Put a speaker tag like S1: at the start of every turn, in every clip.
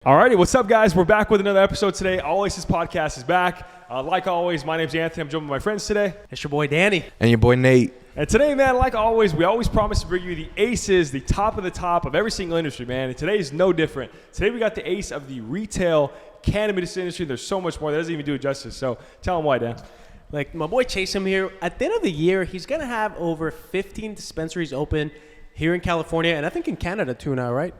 S1: Alrighty, what's up, guys? We're back with another episode today. Oasis Podcast is back. Like always, my name's Anthony. I'm joined with my friends today.
S2: It's your boy Danny.
S3: And your boy Nate.
S1: And today, man, like always, we always promise to bring you the aces, the top of every single industry, man. And today is no different. Today we got the ace of the retail cannabis industry. There's so much more. That doesn't even do it justice. So tell them why, Dan.
S2: Like my boy Chase him here. At the end of the year, he's going to have over 15 dispensaries open here in California. And I think in Canada too now, right?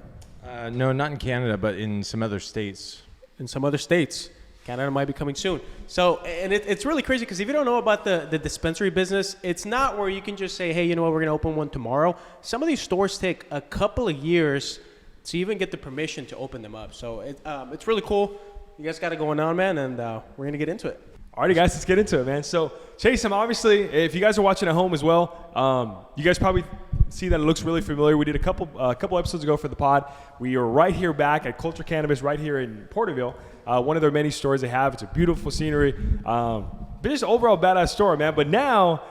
S4: No, not in Canada, but in some other states.
S2: In some other states. Canada might be coming soon. So, and it's really crazy because if you don't know about the dispensary business, it's not where you can just say, hey, you know what, we're going to open one tomorrow. Some of these stores take a couple of years to even get the permission to open them up. So it's really cool. You guys got it going on, man, and we're going to get into it.
S1: Alrighty, guys, let's get into it, man. So, Chase, obviously, if you guys are watching at home as well, you guys probably see that it looks really familiar. We did a couple episodes ago for the pod. We are right here back at Culture Cannabis right here in Porterville. One of their many stores they have. It's a beautiful scenery. But just overall badass store, man. But now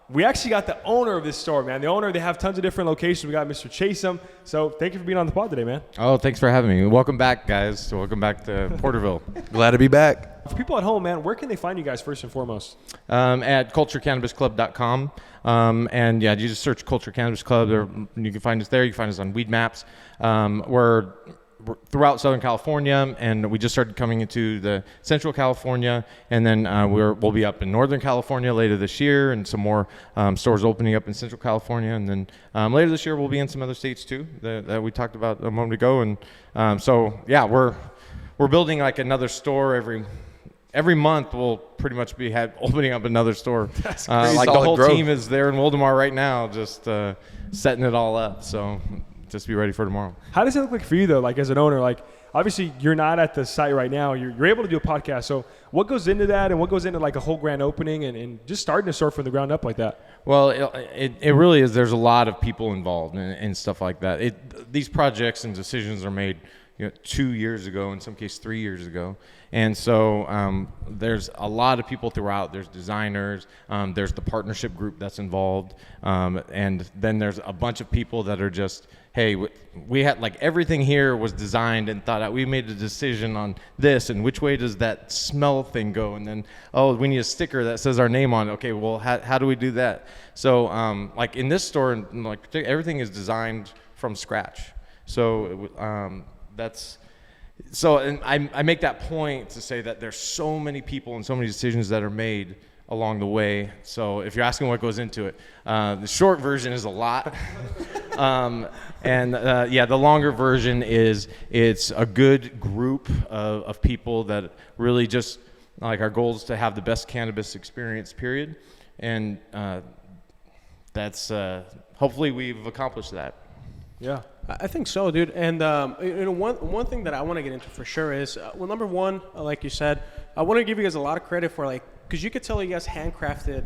S1: we actually got the owner of this store, man. The owner, they have tons of different locations. We got Mr. Chasem. So thank you for being on the pod today, man.
S4: Oh, thanks for having me. Welcome back, guys. Welcome back to Porterville.
S3: Glad to be back.
S1: For people at home, man, where can they find you guys first and foremost?
S4: At culturecannabisclub.com. And yeah, you just search Culture Cannabis Club. You can find us there. You can find us on Weed Maps. We're throughout Southern California, and we just started coming into the Central California, and then we'll be up in Northern California later this year, and some more stores opening up in Central California, and then later this year we'll be in some other states too that we talked about a moment ago, and so yeah, we're building like another store every month. We'll pretty much be opening up another store.
S1: That's
S4: like the whole
S3: growth.
S4: team is there in Woldemar right now, just setting it all up. So just be ready for tomorrow.
S1: How does it look like for you, though, like as an owner? Like, obviously, you're not at the site right now. You're able to do a podcast. So what goes into that, and what goes into like a whole grand opening and just starting a store from the ground up like that?
S4: Well, it really is. There's a lot of people involved and stuff like that. These projects and decisions are made 2 years ago, in some cases 3 years ago. And so there's a lot of people throughout. There's designers, there's the partnership group that's involved, and then there's a bunch of people that are just, hey, we had like everything here was designed and thought out. We made a decision on this and which way does that smell thing go, and then we need a sticker that says our name on it. Okay, well how do we do that? So like in this store, like everything is designed from scratch. So and I make that point to say that there's so many people and so many decisions that are made along the way. So if you're asking what goes into it, the short version is a lot. The longer version is it's a good group of people that really just, like, our goal is to have the best cannabis experience, period. And that's hopefully we've accomplished that.
S1: Yeah.
S2: I think so, dude. And one thing that I want to get into for sure is, well, number one, like you said, I want to give you guys a lot of credit for, like, because you could tell you guys handcrafted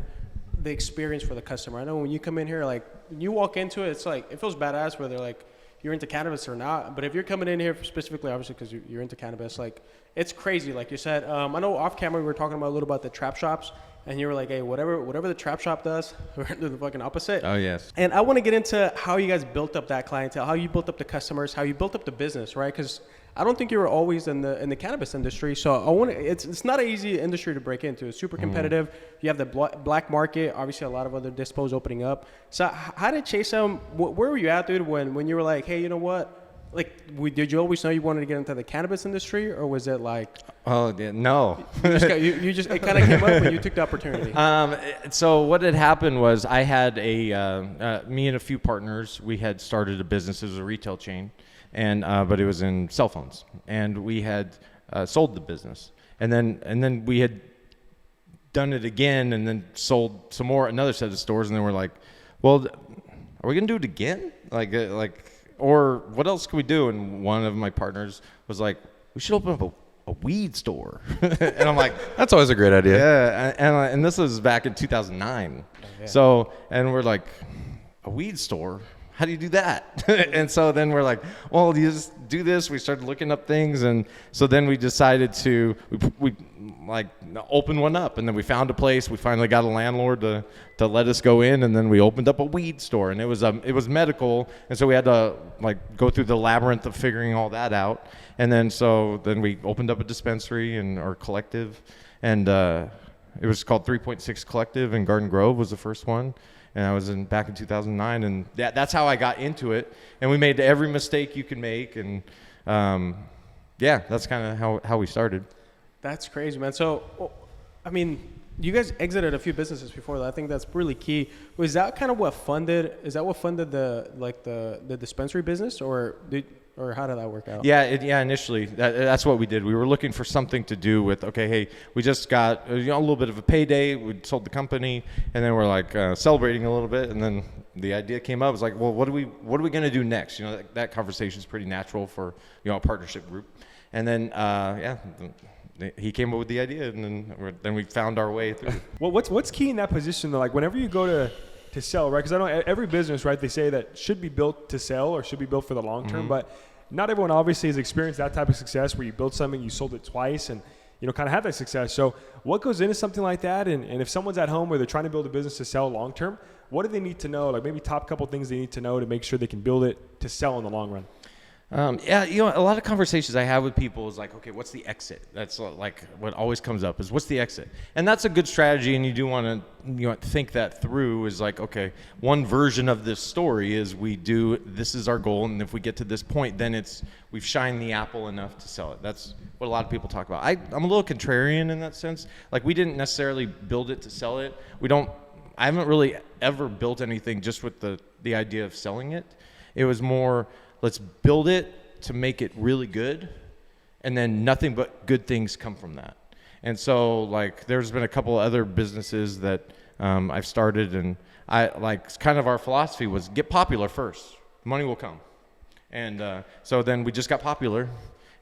S2: the experience for the customer. I know when you come in here, like, when you walk into it, it's like, it feels badass whether, like, you're into cannabis or not. But if you're coming in here specifically, obviously, because you're into cannabis, like, it's crazy. Like you said, I know off camera we were talking about a little about the trap shops. And you were like, hey, whatever the trap shop does, we're going to do the fucking opposite.
S4: Oh, yes.
S2: And I want to get into how you guys built up that clientele, how you built up the customers, how you built up the business, right? Because I don't think you were always in the cannabis industry. So it's not an easy industry to break into. It's super competitive. You have the black market, obviously a lot of other dispos opening up. So how did Chase where were you at, dude, when you were like, hey, you know what? Like, did you always know you wanted to get into the cannabis industry, or was it like?
S4: Oh, yeah, no.
S2: you just it kind of came up when you took the opportunity.
S4: So what had happened was I had me and a few partners. We had started a business. It was a retail chain, and but it was in cell phones, and we had sold the business, and then we had done it again, and then sold some more, another set of stores, and then we're like, well, are we gonna do it again? Or what else can we do? And one of my partners was like, we should open up a weed store. And I'm like,
S3: That's always a great idea.
S4: yeah. And this was back in 2009. Oh, yeah. So, and we're like, a weed store? how do you do that? And so then we're like, well, you just do this. We started looking up things, and so then we decided to we like open one up, and then we found a place. We finally got a landlord to let us go in, and then we opened up a weed store, and it was medical, and so we had to like go through the labyrinth of figuring all that out, and then we opened up a dispensary and our collective, and it was called 3.6 Collective, and Garden Grove was the first one. And I was back in 2009, and that's how I got into it. And we made every mistake you can make, and that's kind of how we started.
S2: That's crazy, man. So, I mean, you guys exited a few businesses before that. I think that's really key. Was that kind of what funded? Is that what funded the dispensary business, or how did that work out?
S4: Yeah, initially that's what we did. We were looking for something to do with. Okay, hey, we just got a little bit of a payday. We sold the company, and then we're like celebrating a little bit, and then the idea came up. It was like, well, what are we going to do next? That conversation is pretty natural for a partnership group, and then he came up with the idea, and then we found our way through.
S1: Well, what's key in that position though? Like whenever you go to sell, right? Because I know every business, right? They say that should be built to sell or should be built for the long term, but not everyone obviously has experienced that type of success where you build something, you sold it twice, and kind of have that success. So what goes into something like that? And if someone's at home where they're trying to build a business to sell long term, what do they need to know? Like maybe top couple things they need to know to make sure they can build it to sell in the long run.
S4: A lot of conversations I have with people is like, okay, what's the exit? That's like what always comes up is what's the exit? And that's a good strategy, and you do want to think that through. Is like, okay, one version of this story is this is our goal, and if we get to this point, then we've shined the apple enough to sell it. That's what a lot of people talk about. I'm a little contrarian in that sense. Like we didn't necessarily build it to sell it. I haven't really ever built anything just with the idea of selling it. It was more, let's build it to make it really good, and then nothing but good things come from that. And so, like, there's been a couple other businesses that I've started, and kind of our philosophy was get popular first. Money will come. And so then we just got popular,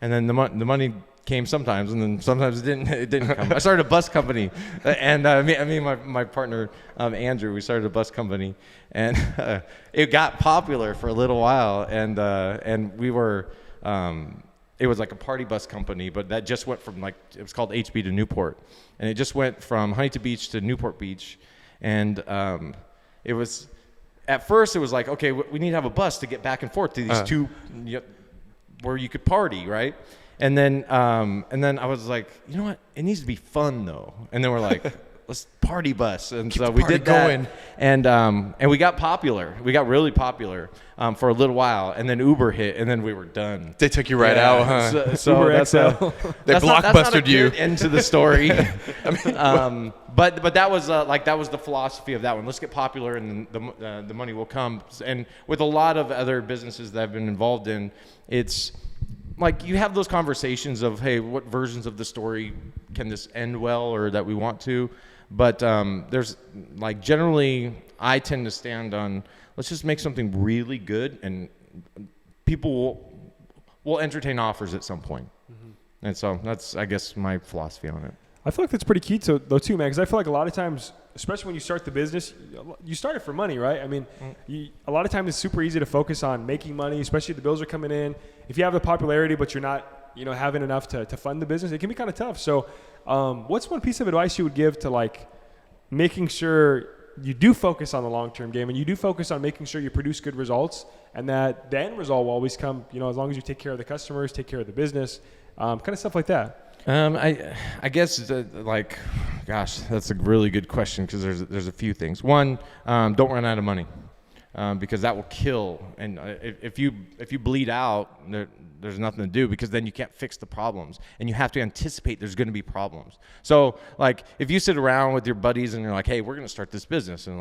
S4: and then the money came sometimes, and then sometimes it didn't come. I started a bus company, and my partner Andrew, we started a bus company, and it got popular for a little while, and we were it was like a party bus company, but that just went from it was called HB to Newport, and it just went from Huntington Beach to Newport Beach, and it was at first it was like, okay, we need to have a bus to get back and forth to these two where you could party, right? And then I was like, you know what? It needs to be fun though. And then we're like, let's party bus. And so we did that. Going. And we got popular. We got really popular for a little while. And then Uber hit, and then we were done.
S3: They took you right out, huh?
S4: So
S1: Uber
S4: that's
S1: XL.
S3: They blockbustered you.
S4: Into the story. But that was that was the philosophy of that one. Let's get popular, and the money will come. And with a lot of other businesses that I've been involved in, it's like you have those conversations of, hey, what versions of the story can this end well, or that we want to? But there's generally I tend to stand on, let's just make something really good, and people will entertain offers at some point. And so that's, I guess, my philosophy on it.
S1: I feel like that's pretty key though too, man, because I feel like a lot of times, especially when you start the business, you start it for money, right? I mean, a lot of times it's super easy to focus on making money, especially if the bills are coming in. If you have the popularity, but you're not, having enough to fund the business, it can be kind of tough. So what's one piece of advice you would give to making sure you do focus on the long-term game, and you do focus on making sure you produce good results, and that the end result will always come, as long as you take care of the customers, take care of the business, kind of stuff like that?
S4: I guess gosh, that's a really good question, because there's a few things. One, don't run out of money, because that will kill. And if you bleed out, there's nothing to do, because then you can't fix the problems, and you have to anticipate there's going to be problems. So if you sit around with your buddies and you're like, hey, we're going to start this business, and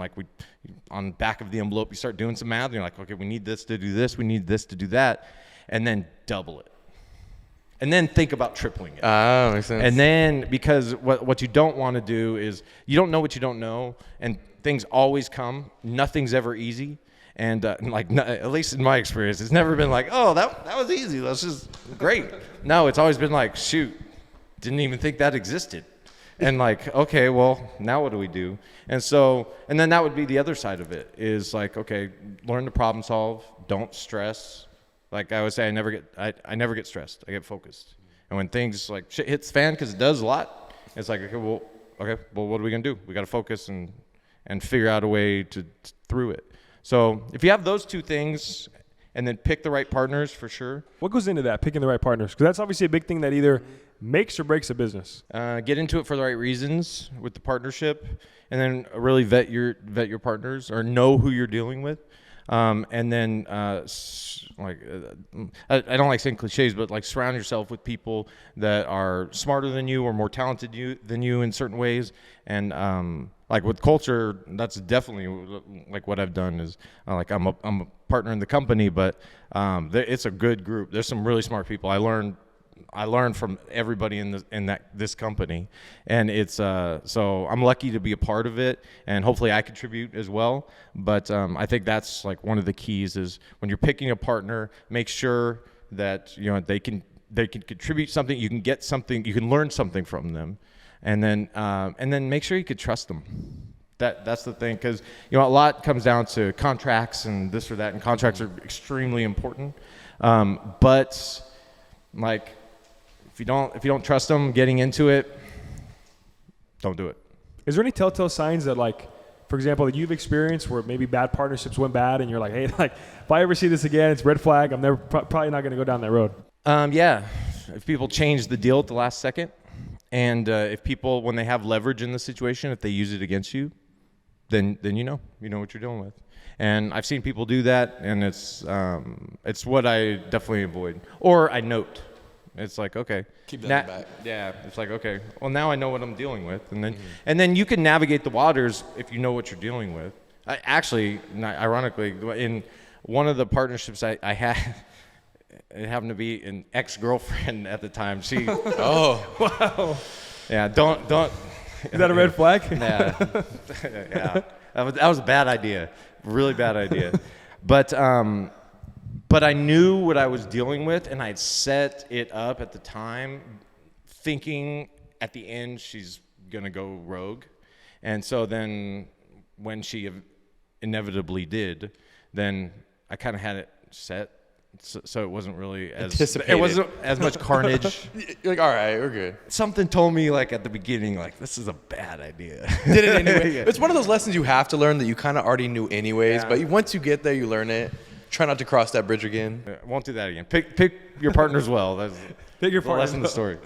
S4: on the back of the envelope you start doing some math, and you're like, okay, we need this to do this, we need this to do that, and then double it. And then think about tripling it.
S3: Makes sense.
S4: And then, because what you don't want to do is, you don't know what you don't know, and things always come. Nothing's ever easy. And at least in my experience, it's never been like, oh, that was easy. That's just great. No, it's always been like, shoot, didn't even think that existed. And like, okay, well, now what do we do? And so, and then that would be the other side of it is like, okay, learn to problem solve. Don't stress. Like I would say, I never get stressed. I get focused. And when things like shit hits the fan, because it does a lot, it's like, okay, well, what are we gonna do? We got to focus and figure out a way to through it. So if you have those two things, and then pick the right partners for sure.
S1: What goes into that, picking the right partners? Because that's obviously a big thing that either makes or breaks a business.
S4: Get into it for the right reasons with the partnership, and then really vet your partners or know who you're dealing with. And then I don't like saying cliches, but like surround yourself with people that are smarter than you or more talented than you in certain ways. And like with Culture, that's definitely like what I've done is like I'm a partner in the company, but it's a good group. There's some really smart people. I learned from everybody in this company, and it's so I'm lucky to be a part of it, and hopefully I contribute as well. But I think that's like one of the keys is when you're picking a partner, make sure that they can contribute something, you can get something, you can learn something from them, and then make sure you could trust them. That's the thing, because a lot comes down to contracts and this or that, and contracts are extremely important. But like if you don't trust them getting into it, don't do it.
S1: Is there any telltale signs that, like, for example, that you've experienced where maybe bad partnerships went bad and you're like, hey, like if I ever see this again, it's red flag. I'm never probably not going to go down that road.
S4: Yeah, if people change the deal at the last second, and if people, when they have leverage in the situation, if they use it against you, then you know what you're dealing with. And I've seen people do that, and it's what I definitely avoid. Or I note. It's like, okay.
S3: Keep that in the back.
S4: Yeah, it's like, okay, well, now I know what I'm dealing with. And then you can navigate the waters if you know what you're dealing with. Ironically, in one of the partnerships I had, it happened to be an ex-girlfriend at the time. She.
S3: Oh.
S1: Wow.
S4: Yeah, don't.
S1: Is that a red flag?
S4: Yeah. Yeah. That was a bad idea. Really bad idea. But I knew what I was dealing with, and I'd set it up at the time thinking at the end she's going to go rogue. And so then when she inevitably did, then I kind of had it set. So it wasn't really it wasn't as much carnage.
S3: You're like, all right, we're good.
S4: Something told me like at the beginning, like this is a bad idea.
S3: Did it anyway.
S4: Yeah.
S3: It's one of those lessons you have to learn that you kind of already knew anyways.
S4: Yeah.
S3: But once you get there, you learn it. Try not to cross that bridge again.
S4: Won't do that again. Pick your partners well. That's
S1: Pick your
S4: the
S1: partners
S4: lesson of the story.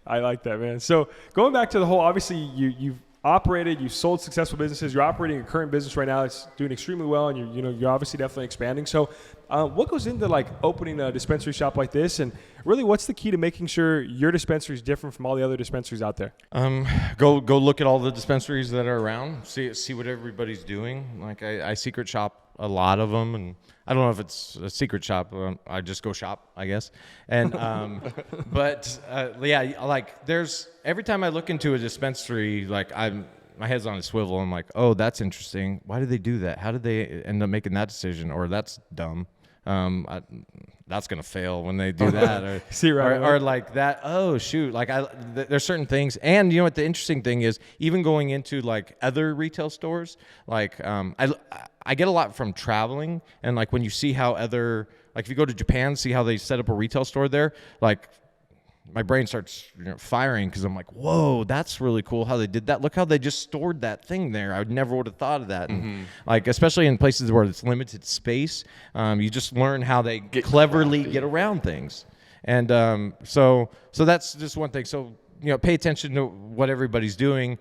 S1: I like that, man. So going back to the whole, obviously you've operated, you've sold successful businesses. You're operating a current business right now. It's doing extremely well, and you're obviously definitely expanding. So what goes into like opening a dispensary shop like this, and really what's the key to making sure your dispensary is different from all the other dispensaries out there?
S4: Go look at all the dispensaries that are around. See what everybody's doing. Like I secret shop a lot of them, and I don't know if it's a secret shop. I just go shop, I guess. And but yeah, like there's every time I look into a dispensary, like my head's on a swivel. I'm like, oh, that's interesting. Why did they do that? How did they end up making that decision? Or that's dumb. That's gonna fail when they do that, or like that. Oh shoot! Like there's certain things, and you know what? The interesting thing is, even going into like other retail stores, like I get a lot from traveling, and like when you see how like if you go to Japan, see how they set up a retail store there, like my brain starts firing because I'm like, whoa, that's really cool how they did that. Look how they just stored that thing there. I never would have thought of that. Mm-hmm. And like, especially in places where it's limited space, you just learn how they cleverly get around things. And so that's just one thing. So, pay attention to what everybody's doing,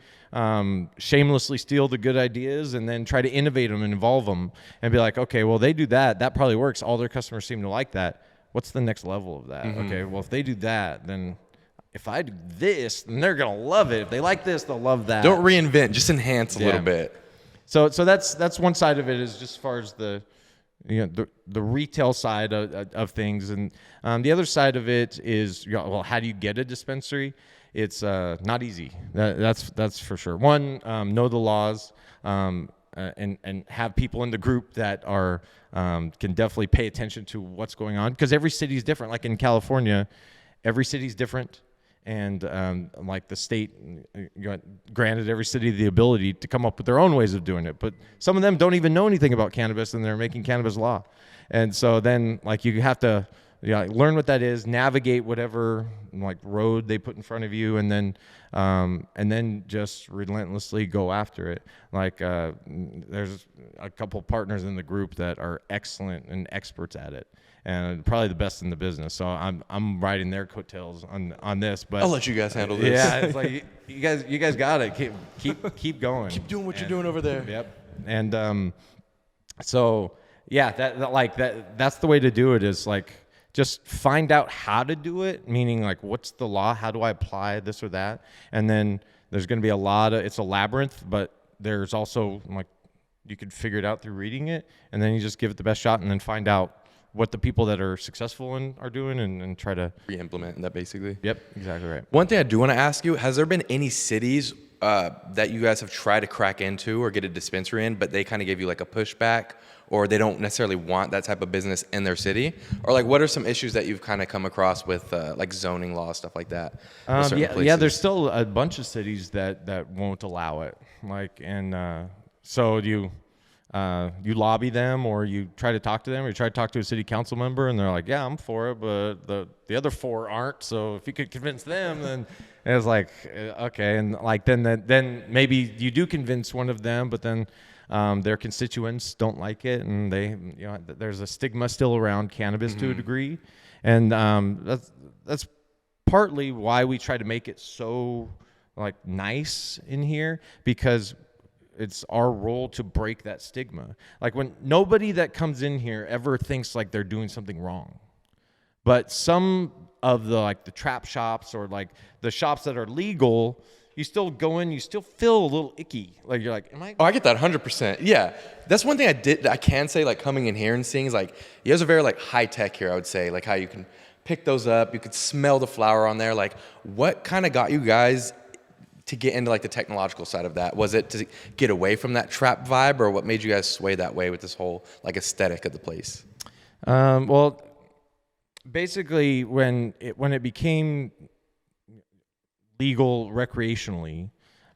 S4: shamelessly steal the good ideas, and then try to innovate them and evolve them and be like, okay, well, they do that. That probably works. All their customers seem to like that. What's the next level of that? Mm-hmm. Okay, well, if they do that, then if I do this, then they're going to love it. If they like this, they'll love that.
S3: Don't reinvent, just enhance a little bit.
S4: So that's one side of it, is just as far as the retail side of things. And the other side of it is, well, how do you get a dispensary? It's not easy. That's for sure. One, know the laws. And have people in the group that are can definitely pay attention to what's going on, because every city is different. Like in California, every city is different, and like the state granted every city the ability to come up with their own ways of doing it. But some of them don't even know anything about cannabis, and they're making cannabis law. And so then like you have to learn what that is, navigate whatever like road they put in front of you, and then just relentlessly go after it. Like there's a couple partners in the group that are excellent and experts at it, and probably the best in the business. So I'm riding their coattails on this. But
S3: I'll let you guys handle this.
S4: yeah, it's like you guys got it. Keep going.
S3: Keep doing what you're doing over there.
S4: Yep. And so yeah, that's the way to do it, is like just find out how to do it, meaning like what's the law, how do I apply this or that, and then there's going to be it's a labyrinth, but there's also like you could figure it out through reading it, and then you just give it the best shot, and then find out what the people that are successful are doing, and try to
S3: Re-implement that basically.
S4: Yep, exactly right.
S3: One thing I do want to ask you, has there been any cities that you guys have tried to crack into or get a dispensary in, but they kind of give you like a pushback, or they don't necessarily want that type of business in their city? Or like what are some issues that you've kind of come across with like zoning law, stuff like that?
S4: Yeah, there's still a bunch of cities that won't allow it. Like, and so you lobby them, or you try to talk to them, or you try to talk to a city council member, and they're like, yeah, I'm for it, but the other 4 aren't. So if you could convince them, then it's like, okay. And like then maybe you do convince one of them, but then their constituents don't like it, and there's a stigma still around cannabis to a degree, and that's partly why we try to make it so like nice in here, because it's our role to break that stigma. Like when nobody that comes in here ever thinks like they're doing something wrong, but some of the trap shops, or like the shops that are legal, you still go in, you still feel a little icky. Like you're like, am I?
S3: Oh, I get that 100%. Yeah, that's one thing I can say, like coming in here and seeing, is like you guys are very like high tech here. I would say like how you can pick those up, you could smell the flower on there. Like what kind of got you guys to get into like the technological side of that? Was it to get away from that trap vibe, or what made you guys sway that way with this whole like aesthetic of the place?
S4: Well, basically when it became legal recreationally,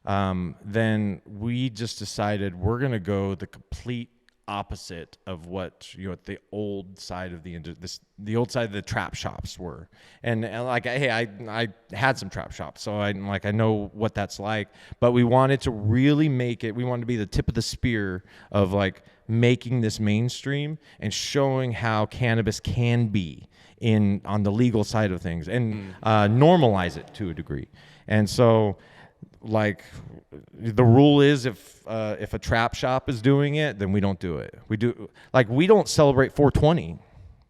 S4: then we just decided we're going to go the complete opposite of what the old side of the old side of the trap shops were. And like, hey, I had some trap shops, so I know what that's like. But we wanted to really make it. We wanted to be the tip of the spear of like making this mainstream and showing how cannabis can be on the legal side of things, and normalize it to a degree. And so, like, the rule is if a trap shop is doing it, then we don't do it. We don't celebrate 420.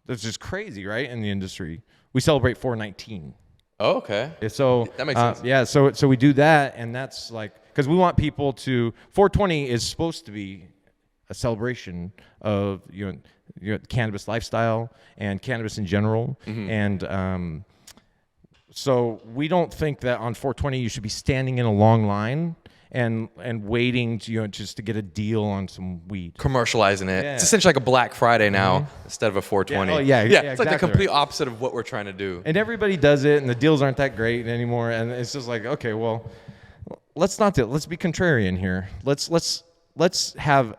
S4: That's just crazy, right? In the industry, we celebrate 419.
S3: Oh, okay.
S4: So
S3: that makes sense.
S4: Yeah, so we do that, and that's like, because we want people to. 420 is supposed to be a celebration of cannabis lifestyle and cannabis in general, and so we don't think that on 420 you should be standing in a long line and waiting to just to get a deal on some weed.
S3: Commercializing it.
S4: Yeah.
S3: It's essentially like a Black Friday now instead of a 420.
S4: Yeah. Oh, yeah.
S3: It's
S4: Exactly
S3: like the complete opposite of what we're trying to do.
S4: And everybody does it, and the deals aren't that great anymore. And it's just like, okay, well, let's not do it. Let's be contrarian here. Let's have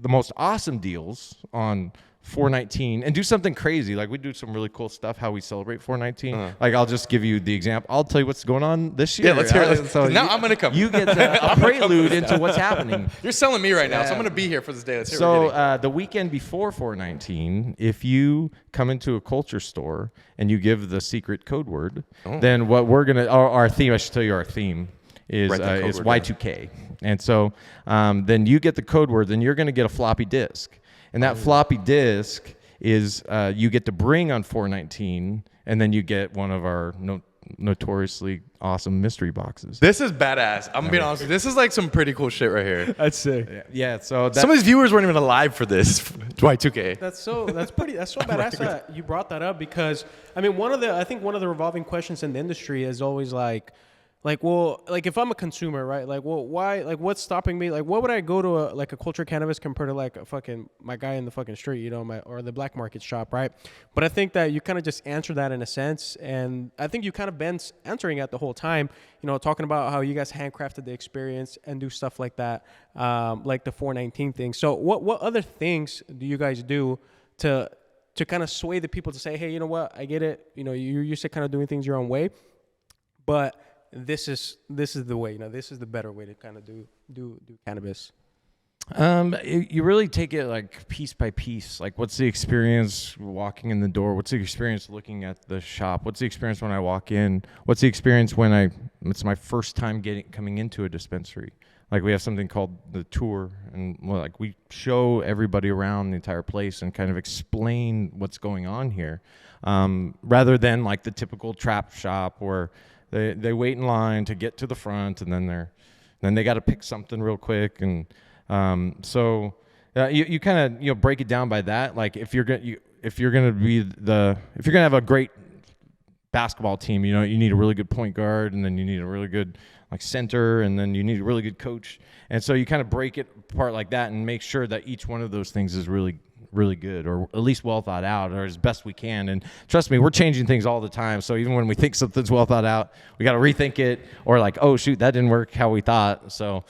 S4: the most awesome deals on 419 and do something crazy. Like we do some really cool stuff how we celebrate 419. Like I'll just give you the example. I'll tell you what's going on this year.
S3: Yeah, let's hear it.
S4: So
S3: now I'm going to come.
S4: You get a prelude into what's happening.
S3: You're selling me right now, so I'm going to be here for this day. Let's hear what
S4: So
S3: we're getting.
S4: the weekend before 419, if you come into a culture store and you give the secret code word, then what we're going to, our theme, I should tell you our theme is
S3: Write that code
S4: is
S3: word
S4: Y2K. And so then you get the code word, then you're going to get a floppy disk. And that floppy disk is you get to bring on 419, and then you get one of our notoriously awesome mystery boxes.
S3: This is badass. I'm going to be honest with you. This is like some pretty cool shit right here.
S1: That's sick.
S4: Yeah, so
S3: Some of these viewers weren't even alive for this Y2K.
S2: That's so badass that you brought that up, because I mean one of the revolving questions in the industry is always like, Like, well, like if I'm a consumer, right? Like, well, why? Like, what's stopping me? Like, what would I go to a Culture Cannabis compared to like a fucking my guy in the fucking street, you know, or the black market shop, right? But I think that you kind of just answer that in a sense, and I think you kind of been answering it the whole time, you know, talking about how you guys handcrafted the experience and do stuff like that, like the 419 thing. So, what other things do you guys do to kind of sway the people to say, hey, you know what, I get it, you know, you're used to kind of doing things your own way, but this is the way, you know, this is the better way to kind of do cannabis.
S4: You really take it like piece by piece. Like, what's the experience walking in the door? What's the experience looking at the shop? What's the experience when I walk in? What's the experience when it's my first time coming into a dispensary? Like, we have something called the tour, and like we show everybody around the entire place and kind of explain what's going on here, rather than like the typical trap shop where they wait in line to get to the front, and then they got to pick something real quick, and so you kind of break it down by that. Like, if you're gonna have a great basketball team, you know, you need a really good point guard, and then you need a really good like center, and then you need a really good coach. And so you kind of break it apart like that and make sure that each one of those things is really, really good, or at least well thought out, or as best we can. And trust me, we're changing things all the time. So even when we think something's well thought out, we got to rethink it, or like, oh shoot, that didn't work how we thought. So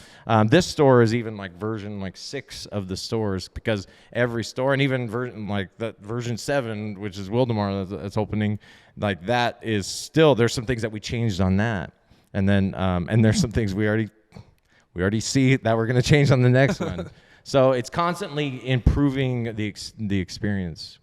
S4: this store is even like version 6 of the stores, because every store, and even version 7, which is Wildemar that's opening, like that is still, there's some things that we changed on that. And then and there's some things we already see that we're going to change on the next one. So it's constantly improving the experience.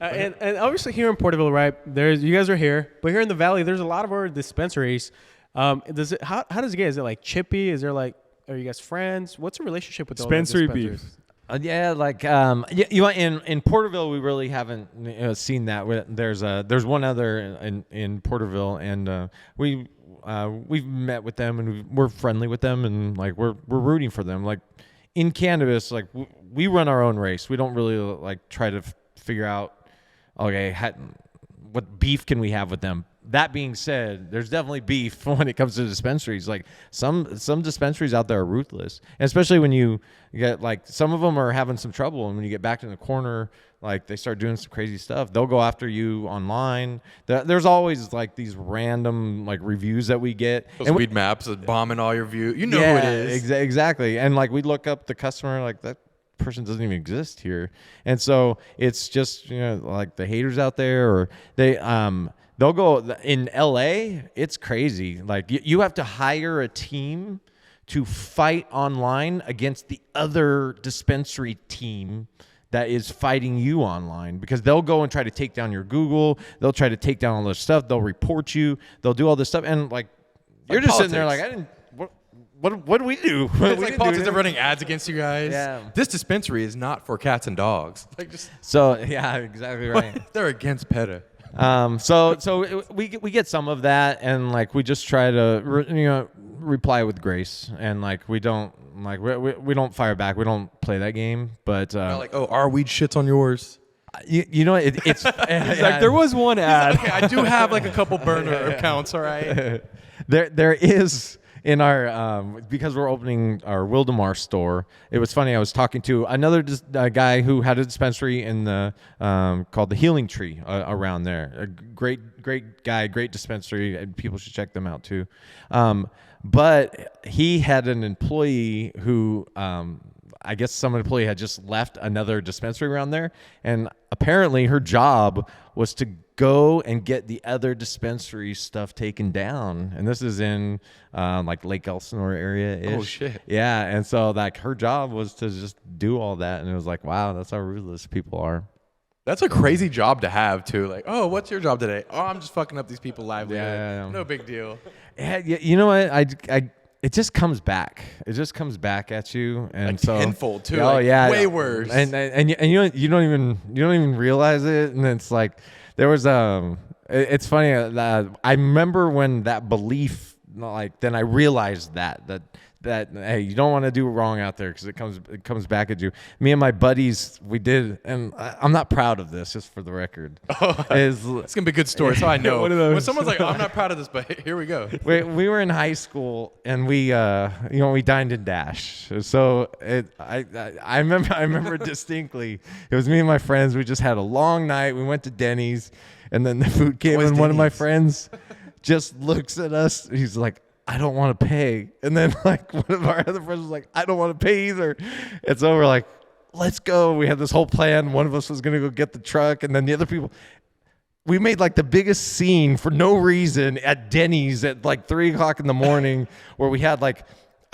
S2: And obviously here in Porterville, right? You guys are here, but here in the Valley, there's a lot of our dispensaries. How does it get? Is it like chippy? Is there like, are you guys friends? What's the relationship with
S1: Dispensary
S2: all the dispensaries?
S1: beef.
S4: Yeah, like in Porterville, we really haven't seen that. There's one other in Porterville, and we've met with them, and we're friendly with them, and like we're rooting for them. Like in cannabis, like we run our own race. We don't really like try to figure out, okay, what beef can we have with them. That being said, there's definitely beef when it comes to dispensaries. Like some dispensaries out there are ruthless, and especially when you get like, some of them are having some trouble, and when you get backed in the corner, like they start doing some crazy stuff. They'll go after you online. There's always like these random like reviews that we get.
S3: Those weed maps is bombing all your views. You know who it is.
S4: Exactly. And like we look up the customer, like that person doesn't even exist here. And so it's just, you know, like the haters out there, or they'll go in LA. It's crazy. Like you have to hire a team to fight online against the other dispensary team that is fighting you online, because they'll go and try to take down your Google. They'll try to take down all this stuff. They'll report you. They'll do all this stuff. And like, you're just sitting there like, what do we do?
S3: It's like politics are running ads against you guys.
S4: Yeah.
S3: This dispensary is not for cats and dogs. Like, just
S4: So yeah, exactly right.
S3: they're against PETA.
S4: So we get some of that, and like we just try to reply with grace, and like we don't fire back. We don't play that game. But
S3: Like, oh, our weed shits on yours.
S4: you know it's
S1: He's like, there was one ad.
S3: Okay, I do have like a couple burner accounts. All right.
S4: There is in our because we're opening our Wildemar store. It was funny. I was talking to another guy who had a dispensary in the called the Healing Tree around there. A great guy, great dispensary, and people should check them out too. But he had an employee who I guess some employee had just left another dispensary around there, and apparently her job was to go and get the other dispensary stuff taken down. And this is in like Lake Elsinore area-ish.
S3: Oh, shit.
S4: Yeah, and so like her job was to just do all that, and it was like, wow, that's how ruthless people are.
S3: That's a crazy job to have too. Like, oh, what's your job today? Oh, I'm just fucking up these people's livelihood.
S4: Yeah.
S3: No big deal.
S4: Yeah, you know what? It just comes back. It just comes back at you, and
S3: Like
S4: so
S3: tenfold too.
S4: Oh
S3: like,
S4: yeah,
S3: way worse.
S4: And you don't even realize it, and it's like there was it's funny that I remember when that belief, like then I realized that that, hey, you don't want to do wrong out there because it comes back at you. Me and my buddies, we did, and I'm not proud of this, just for the record.
S3: It's gonna be a good story, so I know.
S1: One of those.
S3: When someone's like, "I'm not proud of this," but here we go.
S4: we were in high school and we dined and dash. So I remember distinctly. It was me and my friends. We just had a long night. We went to Denny's, and then the food came,
S3: Always
S4: and one of my
S3: Denny's.
S4: friends just looks at us. He's like, I don't want to pay. And then like one of our other friends was like, I don't want to pay either. And so we're like, let's go. We had this whole plan. One of us was going to go get the truck, and then the other people. We made like the biggest scene for no reason at Denny's at like 3:00 in the morning, where we had like,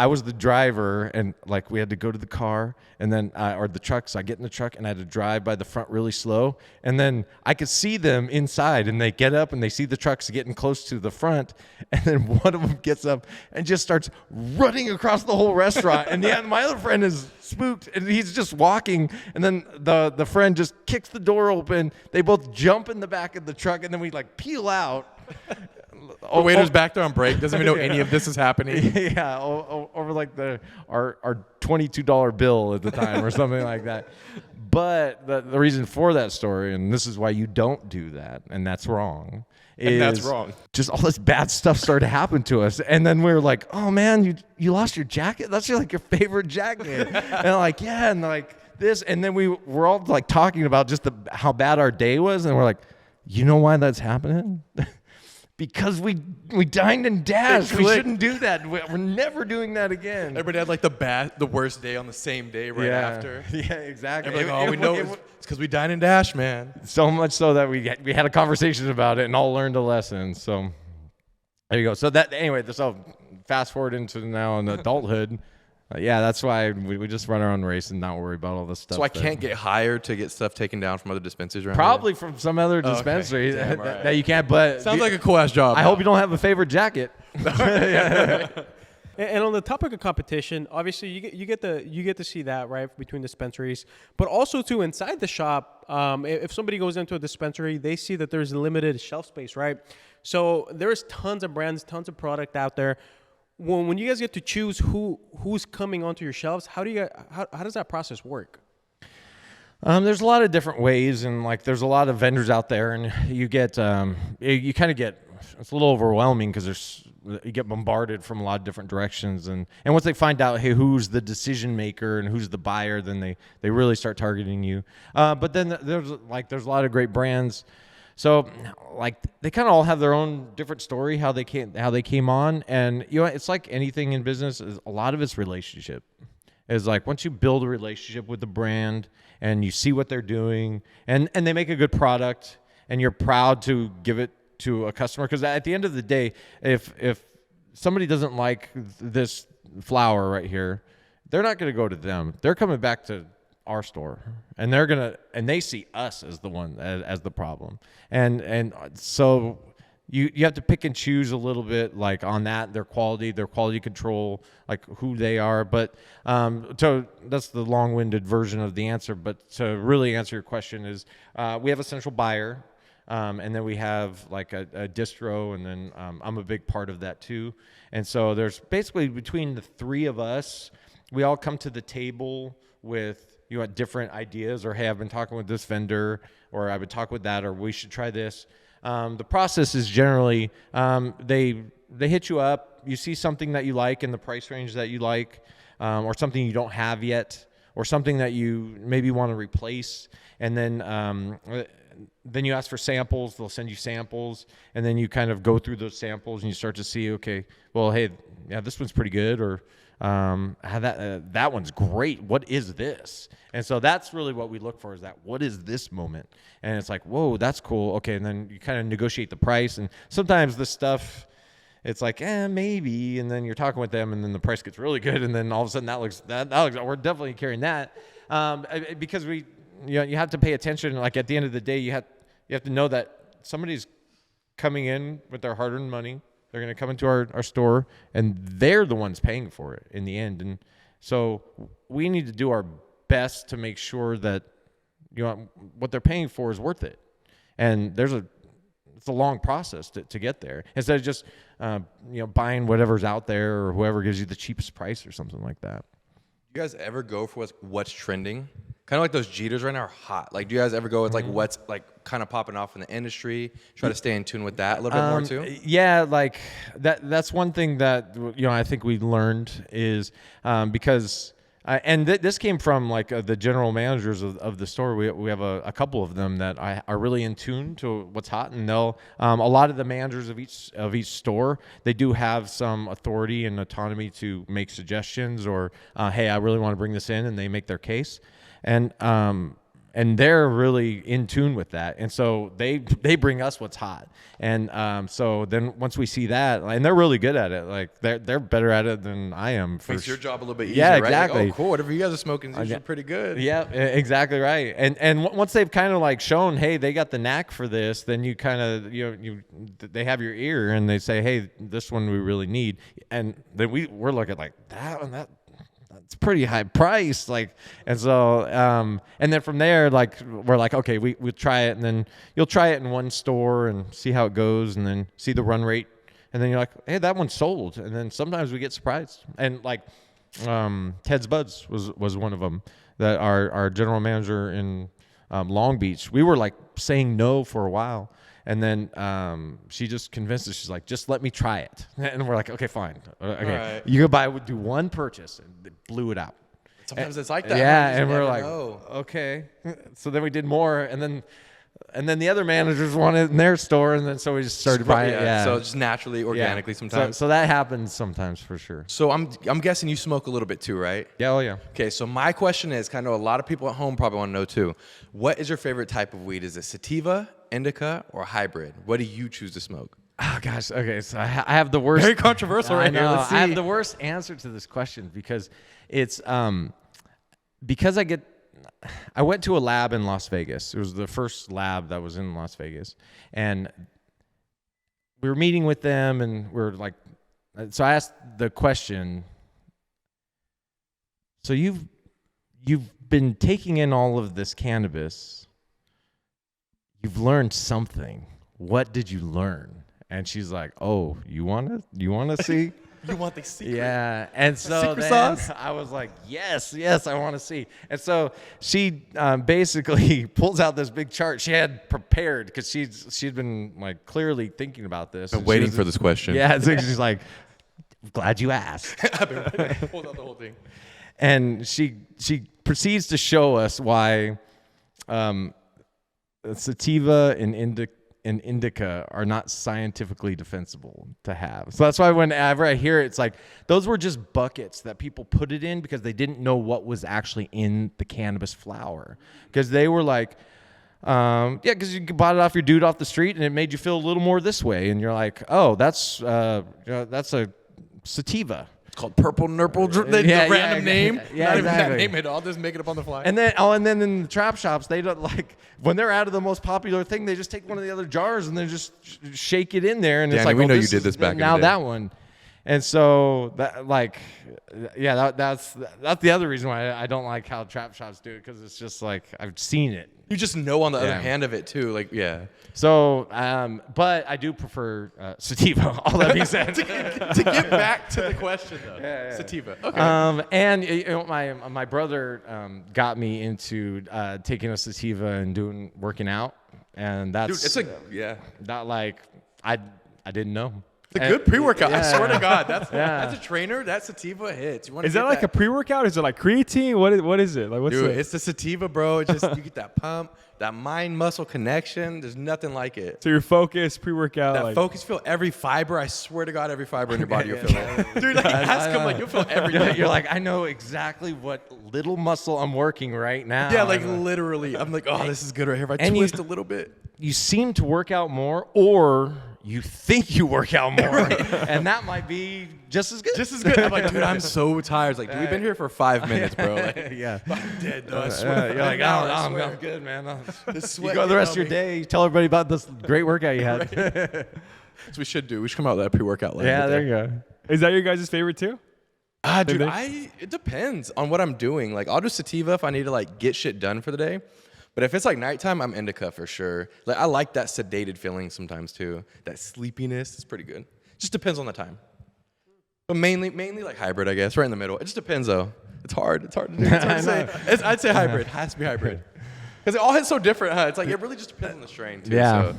S4: I was the driver, and like we had to go to the car and then or the truck. So I get in the truck and I had to drive by the front really slow, and then I could see them inside, and they get up and they see the trucks getting close to the front, and then one of them gets up and just starts running across the whole restaurant, and my other friend is spooked and he's just walking, and then the friend just kicks the door open. They both jump in the back of the truck, and then we like peel out.
S3: The waiter's back there on break. Doesn't even know any of this is happening.
S4: Yeah, over like our $22 bill at the time or something like that. But the reason for that story, and this is why you don't do that, and that's wrong.
S3: And that's wrong.
S4: Just all this bad stuff started to happen to us, and then we were like, "Oh man, you lost your jacket? That's your favorite jacket?" And like, yeah, and like this, and then we were all like talking about just how bad our day was, and we're like, you know why that's happening? Because we dined and dashed. We shouldn't do that. We're never doing that again.
S3: Everybody had like the worst day on the same day right after.
S4: Yeah, exactly.
S3: Everybody, like, we know it's because we dine and dash, man.
S4: So much so that we had a conversation about it and all learned a lesson. So there you go. So so fast forward into now in adulthood. Yeah, that's why we just run our own race and not worry about all this stuff.
S3: So I can't get hired to get stuff taken down from other dispensaries around
S4: probably from some other dispensary
S3: Damn, all right.
S4: that you can't. But
S3: Sounds like a cool ass job.
S4: I hope you don't have a favorite jacket.
S2: And on the topic of competition, obviously you get to see that, right, between dispensaries, but also too inside the shop. If somebody goes into a dispensary, they see that there's limited shelf space, right? So there's tons of brands, tons of product out there. When you guys get to choose who's coming onto your shelves, how does that process work?
S4: There's a lot of different ways, and like there's a lot of vendors out there, and you get you kind of get, it's a little overwhelming because you get bombarded from a lot of different directions, and once they find out, hey, who's the decision maker and who's the buyer, then they really start targeting you. But then there's a lot of great brands. So, like, they kind of all have their own different story, how they came on, and it's like anything in business. A lot of it's relationship. It's like once you build a relationship with the brand and you see what they're doing, and they make a good product, and you're proud to give it to a customer, because at the end of the day, if somebody doesn't like this flower right here, they're not going to go to them. They're coming back to our store, and they see us as the one as the problem, and so you have to pick and choose a little bit, like on that, their quality control, like who they are. But so that's the long-winded version of the answer. But to really answer your question is, we have a central buyer, and then we have like a distro, and then I'm a big part of that too. And so there's basically, between the three of us, we all come to the table with different ideas, or hey, I've been talking with this vendor, or I've been talking with that, or we should try this. The process is generally they hit you up, you see something that you like in the price range that you like, or something you don't have yet, or something that you maybe want to replace, and then you ask for samples. They'll send you samples, and then you kind of go through those samples and you start to see, okay, well, hey, yeah, this one's pretty good, or that one's great. What is this? And so that's really what we look for, is that what is this moment? And it's like, whoa, that's cool. Okay, and then you kind of negotiate the price. And sometimes the stuff, it's like, maybe. And then you're talking with them, and then the price gets really good, and then all of a sudden that looks we're definitely carrying that, because you have to pay attention. Like at the end of the day, you have to know that somebody's coming in with their hard-earned money. They're going to come into our store, and they're the ones paying for it in the end. And so we need to do our best to make sure that what they're paying for is worth it. And there's it's a long process to get there. Instead of just buying whatever's out there or whoever gives you the cheapest price or something like that.
S3: You guys ever go for what's trending? Kind of like those Jeters right now are hot. Like, do you guys ever go with like what's like kind of popping off in the industry? Try to stay in tune with that a little bit more too.
S4: Yeah, like that's one thing that I think we learned is because. This came from like the general managers of the store. We have a couple of them that are really in tune to what's hot, and they'll a lot of the managers of each store, they do have some authority and autonomy to make suggestions or hey, I really want to bring this in, and they make their case, and they're really in tune with that, and so they bring us what's hot, and so then once we see that, and they're really good at it, like they're better at it than I am.
S3: Makes your job a little bit easier,
S4: yeah,
S3: right?
S4: exactly.
S3: Like, oh, cool. Whatever you guys are smoking is usually pretty good.
S4: Yeah, exactly right. And once they've kind of like shown, hey, they got the knack for this, then you kind of they have your ear and they say, hey, this one we really need, and then we're looking like that one it's pretty high price, like, and so and then from there, like, we're like, okay, we'll try it, and then you'll try it in one store and see how it goes, and then see the run rate, and then you're like, hey, that one's sold, and then sometimes we get surprised, and like Ted's Buds was one of them that our general manager in Long Beach, we were like saying no for a while. And then she just convinced us. She's like, just let me try it. And we're like, okay, fine. Okay, right. You go do one purchase, and they blew it out.
S3: Sometimes it's like that.
S4: Yeah, and we're like, okay. So then we did more, and then the other managers wanted it in their store, and then so we just started buying it. Yeah.
S3: So just naturally, organically, sometimes.
S4: So that happens sometimes for sure.
S3: So I'm guessing you smoke a little bit too, right?
S4: Yeah. Oh yeah.
S3: Okay. So my question is, kind of a lot of people at home probably want to know too. What is your favorite type of weed? Is it sativa, indica, or hybrid? What do you choose to smoke?
S4: Oh gosh. Okay. So I have the worst.
S3: Very controversial right here. Let's see.
S4: I have the worst answer to this question because it's because I went to a lab in Las Vegas. It was the first lab that was in Las Vegas, and we were meeting with them, and we're like, so I asked the question. So you've been taking in all of this cannabis. You've learned something. What did you learn? And she's like, "Oh, you wanna see?"
S3: You want the secret?
S4: Yeah, and so then sauce? I was like, yes, I want to see. And so she basically pulls out this big chart she had prepared because she'd been like clearly thinking about this.
S3: Been waiting for this question.
S4: Yeah, so she's like, glad you asked.
S3: I've been pulled out the whole thing.
S4: And she proceeds to show us why sativa and indica are not scientifically defensible to have. So that's why whenever I hear it, it's like those were just buckets that people put it in because they didn't know what was actually in the cannabis flower. Because they were like, because you bought it off your dude off the street and it made you feel a little more this way. And you're like, oh, that's a sativa.
S3: It's called Purple Nurple, the random name.
S4: Yeah,
S3: not
S4: exactly.
S3: even that name at all. Just make it up on the fly.
S4: And then in the trap shops, they don't like when they're out of the most popular thing, they just take one of the other jars and they just shake it in there, and
S3: Danny,
S4: it's like,
S3: we know you did this back in the day.
S4: That one. And so that's the other reason why I don't like how trap shops do it, because it's just like I've seen it.
S3: You just know on the other hand of it too, like yeah.
S4: So, but I do prefer sativa. All that being said,
S3: to get back to the question though, sativa. Okay.
S4: And my brother got me into taking a sativa and working out, and that's not like I didn't know.
S3: It's a good pre-workout. I swear to God, that's a trainer. That sativa hits.
S1: Is that like a pre-workout? Is it like creatine? What is it? Like what's
S3: Dude, it's the sativa, bro. It's just you get that pump, that mind-muscle connection. There's nothing like it.
S1: So your focus, pre-workout.
S3: That focus, feel every fiber. I swear to God, every fiber in your body you'll feel it. Dude, like ask him, like you'll feel everything.
S4: You're like, I know exactly what little muscle I'm working right now.
S3: Yeah, like literally. I'm like, oh, this is good right here. If I twist a little bit.
S4: You seem to work out more, or you think you work out more, and that might be just as good.
S3: Just as good. I'm like, dude, I'm so tired. It's like, dude, we've been here for 5 minutes, bro. Like,
S4: yeah.
S3: I'm dead, though. I swear.
S4: You're like, I'm good, man. You go the rest of your day, you tell everybody about this great workout you had.
S3: That's what we should do. We should come out with that pre-workout line.
S4: Yeah, there you go.
S1: Is that your guys' favorite too?
S3: Dude, it depends on what I'm doing. Like, I'll do sativa if I need to like get shit done for the day. But if it's like nighttime, I'm indica for sure. Like I like that sedated feeling sometimes too. That sleepiness is pretty good. Just depends on the time. But mainly like hybrid, I guess, right in the middle. It just depends though. It's hard. It's hard to do. It's hard to say. I'd say hybrid. Has to be hybrid. Because it all hits so different, huh? It's like it really just depends on the strain too.
S4: Yeah.
S3: So.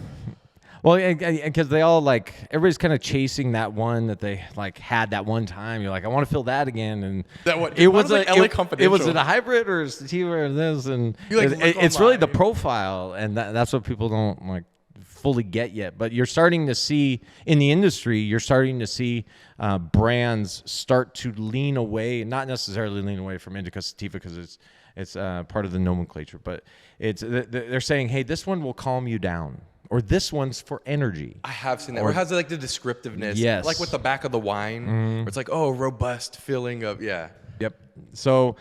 S4: Well, because they all like everybody's kind of chasing that one that they like had that one time. You're like, I want to feel that again, and
S3: That what-
S4: it
S3: mine
S4: was
S3: was like
S4: a
S3: LA
S4: it,
S3: Confidential.
S4: was it a hybrid or a sativa or this, and
S3: You, like,
S4: it's really the
S3: online.
S4: profile, and that's what people don't like fully get yet. But you're starting to see in the industry, you're starting to see brands start to lean away, not necessarily lean away from indica sativa because it's part of the nomenclature, but they're saying, hey, this one will calm you down. Or this one's for energy.
S3: I have seen that. Or it has like the descriptiveness.
S4: Yes.
S3: Like with the back of the wine. Where it's like, oh, robust feeling of, yeah.
S4: Yep. So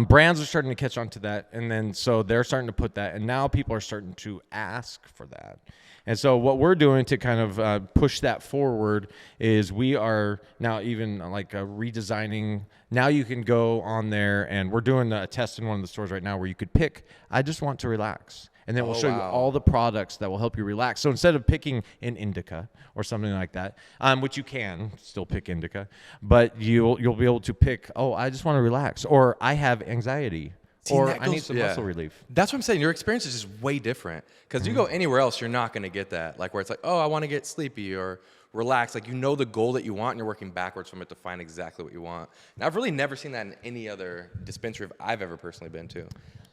S4: brands are starting to catch on to that. And then so they're starting to put that. And now people are starting to ask for that. And so what we're doing to kind of push that forward is we are now even like redesigning. Now you can go on there, and we're doing a test in one of the stores right now where you could pick, I just want to relax. And then we'll show you all the products that will help you relax. So instead of picking an indica or something like that, which you can still pick indica, but you'll be able to pick, oh, I just want to relax, or I have anxiety, or
S3: that
S4: I need
S3: goes-
S4: some
S3: yeah.
S4: muscle relief.
S3: That's what I'm saying. Your experience is just way different. Because you go anywhere else, you're not going to get that. Like where it's like, oh, I want to get sleepy or relax. Like you know the goal that you want, and you're working backwards from it to find exactly what you want. And I've really never seen that in any other dispensary I've ever personally been to.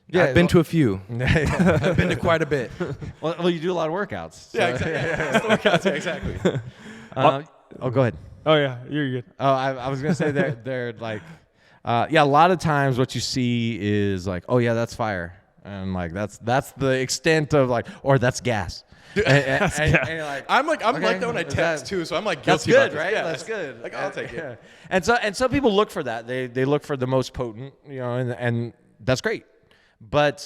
S4: Yeah,
S3: I've been to a few. I've been to quite a bit.
S4: Well, you do a lot of workouts. So.
S3: Yeah, exactly. It's the workouts, yeah, exactly.
S4: Go ahead.
S1: Oh yeah, you're good.
S4: Oh, I was gonna say they're like, yeah. A lot of times, what you see is like, oh yeah, that's fire, and like that's the extent of like, or that's gas. And you're like,
S3: I'm like
S4: okay,
S3: that when I
S4: is
S3: text
S4: that-
S3: too, so I'm like
S4: That's
S3: guilty
S4: good,
S3: about this.
S4: right?
S3: Yeah,
S4: That's good.
S3: Like I'll take it.
S4: Yeah. And some people look for that. They look for the most potent, you know, and that's great. But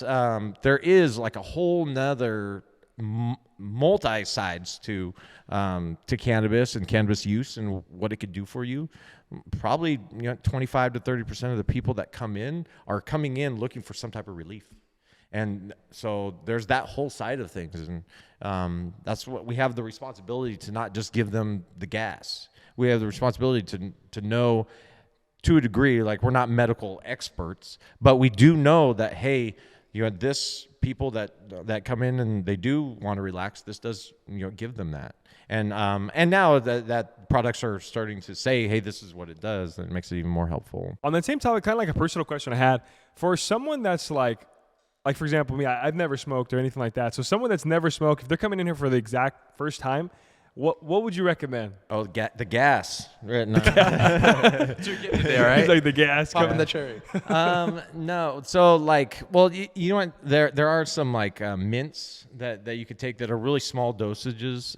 S4: there is like a whole nother multi sides to cannabis and cannabis use and what it could do for you. Probably 25 to 30% of the people that come in are coming in looking for some type of relief. And so there's that whole side of things, and that's what we have the responsibility to not just give them the gas. We have the responsibility to know, to a degree, like we're not medical experts, but we do know that, hey, this people that come in and they do want to relax, this does give them that. And now that products are starting to say, hey, this is what it does, and it makes it even more helpful.
S1: On that same topic, kind of like a personal question I had for someone that's like for example, me, I've never smoked or anything like that. So someone that's never smoked, if they're coming in here for the exact first time, what would you recommend?
S4: Oh, the gas. Right now.
S3: There, right?
S1: It's like the gas.
S3: Popping the cherry.
S4: No. So like, well, you know what? There are some like mints that you could take that are really small dosages,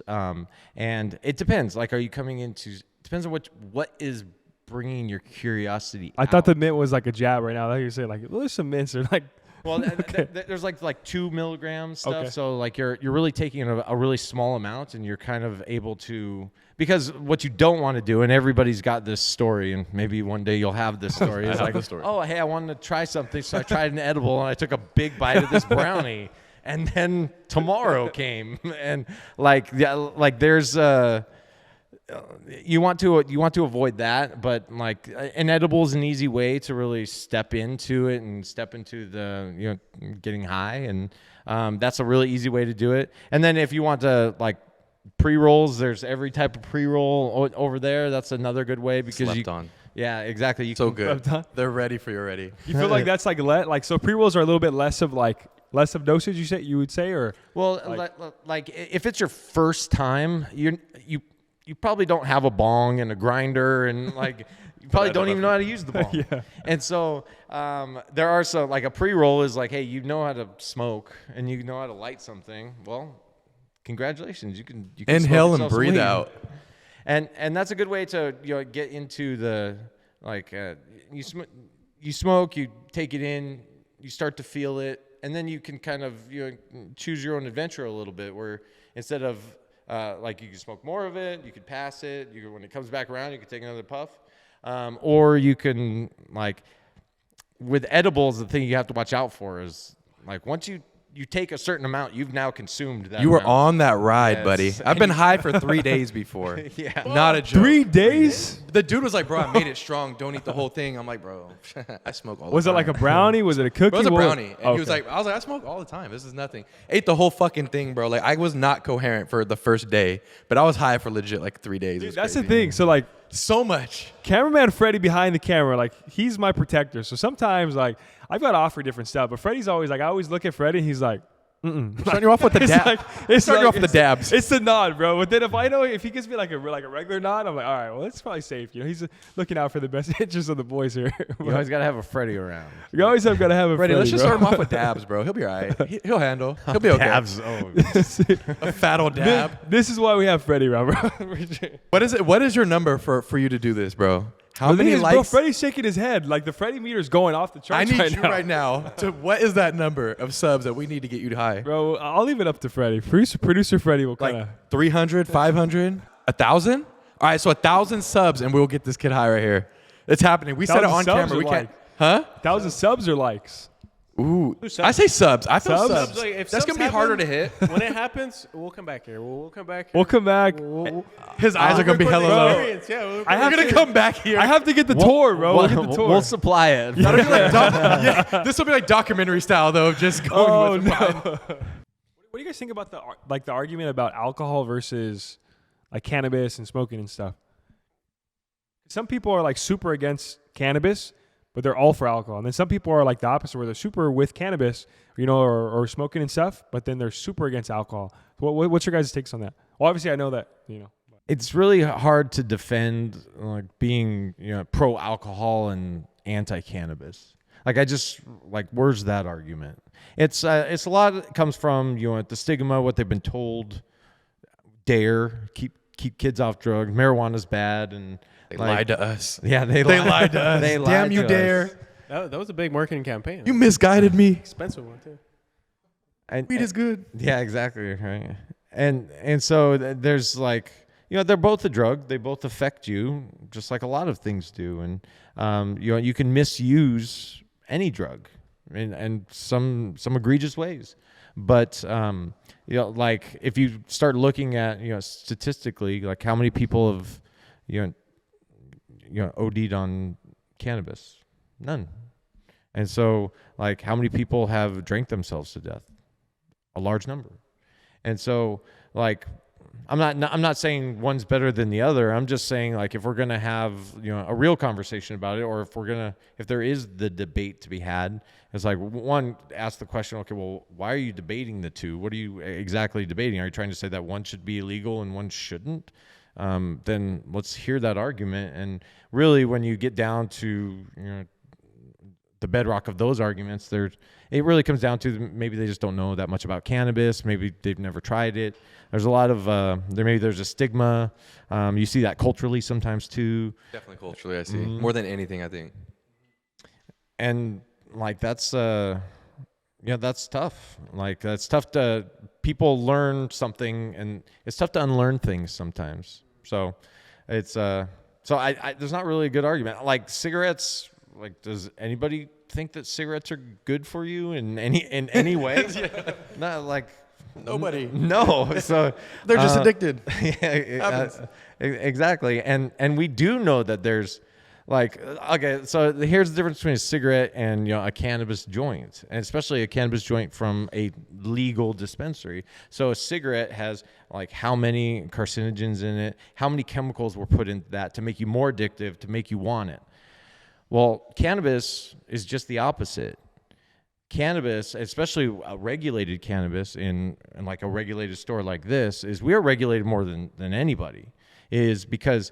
S4: and it depends. Like, are you coming into? Depends on what is bringing your curiosity.
S1: I thought the mint was like a jab right now. Like you say, like, well, there's some mints. They're like,
S4: well, there's like 2 milligram stuff.
S1: Okay.
S4: So like you're really taking a really small amount, and you're kind of able to, because what you don't want to do, and everybody's got this story, and maybe one day you'll have this story. It's like, oh, hey, I wanted to try something, so I tried an edible, and I took a big bite of this brownie, and then tomorrow came, and like there's you want to avoid that, but like an edible is an easy way to really step into it and step into the getting high, and that's a really easy way to do it. And then if you want to like pre-rolls, there's every type of pre-roll over there. That's another good way because
S3: Slept on.
S4: Yeah, exactly. You
S3: So
S4: can,
S3: good. They're ready for you already.
S1: you feel like that's like so pre-rolls are a little bit less of dosage. You would say, or
S4: well, like if it's your first time, you probably don't have a bong and a grinder, and like you probably don't even know how to use the bong.
S1: Yeah.
S4: And so there are some, like a pre-roll is like, hey, you know how to smoke and you know how to light something. Well, congratulations, you can
S3: Inhale
S4: smoke
S3: and
S4: yourself some
S3: breathe
S4: weed.
S3: out.
S4: And that's a good way to get into the like you smoke, you take it in, you start to feel it, and then you can kind of choose your own adventure a little bit, where instead of like you can smoke more of it, you could pass it. When it comes back around, you can take another puff, or you can like with edibles. The thing you have to watch out for is like once you you take a certain amount, you've now consumed that.
S3: You were
S4: amount.
S3: on that ride,
S4: Yes.
S3: buddy. I've been high for 3 days before.
S4: Yeah.
S3: Not a joke.
S1: 3 days?
S3: The dude was like, bro, I made it strong. Don't eat the whole thing. I'm like, bro, I smoke all the
S1: Was it
S3: time.
S1: like a brownie? Was it a cookie?
S3: Bro, it was a
S1: What-
S3: brownie. And he was
S1: Okay.
S3: like, I was like, I smoke all the time. This is nothing. Ate the whole fucking thing, bro. Like, I was not coherent for the first day, but I was high for legit like 3 days. It
S1: Dude,
S3: was
S1: that's
S3: crazy.
S1: the thing. So like,
S3: So much.
S1: cameraman Freddie behind the camera, like he's my protector. So sometimes like I've got to offer different stuff, but Freddie's always like, I always look at Freddie, and he's like,
S3: Starting you off with the
S1: it's
S3: dab.
S1: like, it's
S3: Starting you off with the
S1: it's-
S3: dabs.
S1: It's the nod, bro. But then if I know if he gives me like a regular nod, I'm like, all right, well, it's probably safe. You know, he's looking out for the best interests of the boys here.
S4: You always got to have a Freddy around.
S1: You always have got to have a
S3: Freddie, let's just
S1: bro.
S3: start him off with dabs, bro. He'll be all right. He'll handle. He'll be okay.
S4: Dabs. Oh,
S3: A fat old dab.
S1: This is why we have Freddie around, bro.
S3: What is it? What is your number for you to do this, bro? How
S1: The thing
S3: many
S1: is, bro,
S3: likes?
S1: Freddie's shaking his head. Like the Freddie meter's going off the
S3: I
S1: charts
S3: need
S1: right
S3: you
S1: now.
S3: right now to what is that number of subs that we need to get you high?
S1: Bro, I'll leave it up to Freddie. Producer Freddie will kind of.
S3: Like 300, 500, 1,000? All right, so 1,000 subs and we'll get this kid high right here. It's happening. We said it
S1: 1,000
S3: on
S1: subs
S3: camera. We
S1: or
S3: can't.
S1: like?
S3: Huh?
S1: 1,000 subs or likes.
S3: Ooh.
S2: subs?
S3: I say subs. I feel
S1: Subs?
S3: subs.
S2: Like, if
S3: That's
S2: subs
S3: gonna be harder to
S2: happen-
S3: hit.
S2: When it happens, we'll come back here. We'll come back. Here.
S1: We'll come back.
S3: His eyes are gonna be hella low.
S2: Yeah, we'll
S1: I have
S3: We're gonna
S1: to-
S3: come back here.
S1: I have to get the tour, bro. We'll get the tour.
S4: We'll supply it.
S3: That'll be like yeah, this will be like documentary style though, of just going
S1: Oh
S3: with
S1: no!
S3: it.
S1: What do you guys think about the argument about alcohol versus like cannabis and smoking and stuff? Some people are like super against cannabis, but they're all for alcohol, and then some people are like the opposite, where they're super with cannabis, you know, or smoking and stuff, but then they're super against alcohol. What's your guys' takes on that? Well, obviously, I know that you know.
S4: It's really hard to defend like being pro alcohol and anti cannabis. Like I just like where's that argument? It's a lot that comes from the stigma, what they've been told. Dare keep kids off drugs. Marijuana's bad, and
S3: They lied to us.
S4: Yeah, they
S3: lied to us.
S4: They
S3: Damn
S4: lied
S3: you,
S4: to
S3: Dare.
S4: us.
S2: That was a big marketing campaign.
S3: You misguided me.
S2: Expensive one too.
S4: And,
S3: Weed is good.
S4: Yeah, exactly. Right. And so there's like, they're both a drug. They both affect you, just like a lot of things do. And you can misuse any drug, and some egregious ways. But like if you start looking at statistically, like how many people have OD'd on cannabis? None. And so like how many people have drank themselves to death? A large number. And so like I'm not saying one's better than the other. I'm just saying like if we're going to have a real conversation about it, or if there is the debate to be had, it's like one, ask the question, okay, well, why are you debating the two? What are you exactly debating? Are you trying to say that one should be illegal and one shouldn't? Then let's hear that argument. And really when you get down to the bedrock of those arguments, it really comes down to maybe they just don't know that much about cannabis. Maybe they've never tried it. There's a lot of there's a stigma. You see that culturally sometimes too.
S3: Definitely culturally, I see. More than anything, I think.
S4: And like that's that's tough. Like that's tough to people learn something, and it's tough to unlearn things sometimes. So it's I there's not really a good argument. Like cigarettes. Like, does anybody think that cigarettes are good for you in any way? Not like
S3: Nobody.
S4: No. So
S3: They're just addicted.
S4: Yeah, exactly. And we do know that there's like, okay, so here's the difference between a cigarette and a cannabis joint, and especially a cannabis joint from a legal dispensary. So a cigarette has like how many carcinogens in it, how many chemicals were put in that to make you more addictive, to make you want it. Well, cannabis is just the opposite. Cannabis, especially a regulated cannabis in like a regulated store like this, is we are regulated more than anybody, is because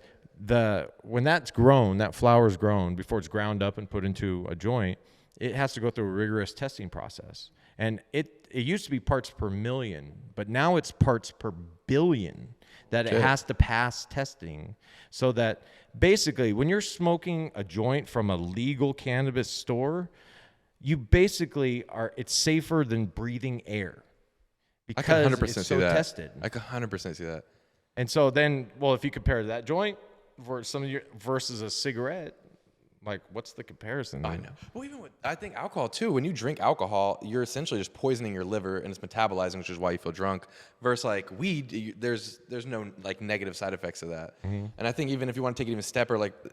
S4: when that's grown, that flower is grown before it's ground up and put into a joint, it has to go through a rigorous testing process. And it used to be parts per million, but now it's parts per billion that it has to pass testing, so that basically when you're smoking a joint from a legal cannabis store, you basically it's safer than breathing air
S3: I can
S4: because
S3: 100%
S4: it's
S3: see
S4: so
S3: that.
S4: tested.
S3: I can 100% see that.
S4: And so then, well, if you compare that joint versus a cigarette, like, what's the comparison?
S3: I know. Well, even with, I think alcohol too. When you drink alcohol, you're essentially just poisoning your liver, and it's metabolizing, which is why you feel drunk. Versus like weed, there's no like negative side effects of that. And I think even if you want to take it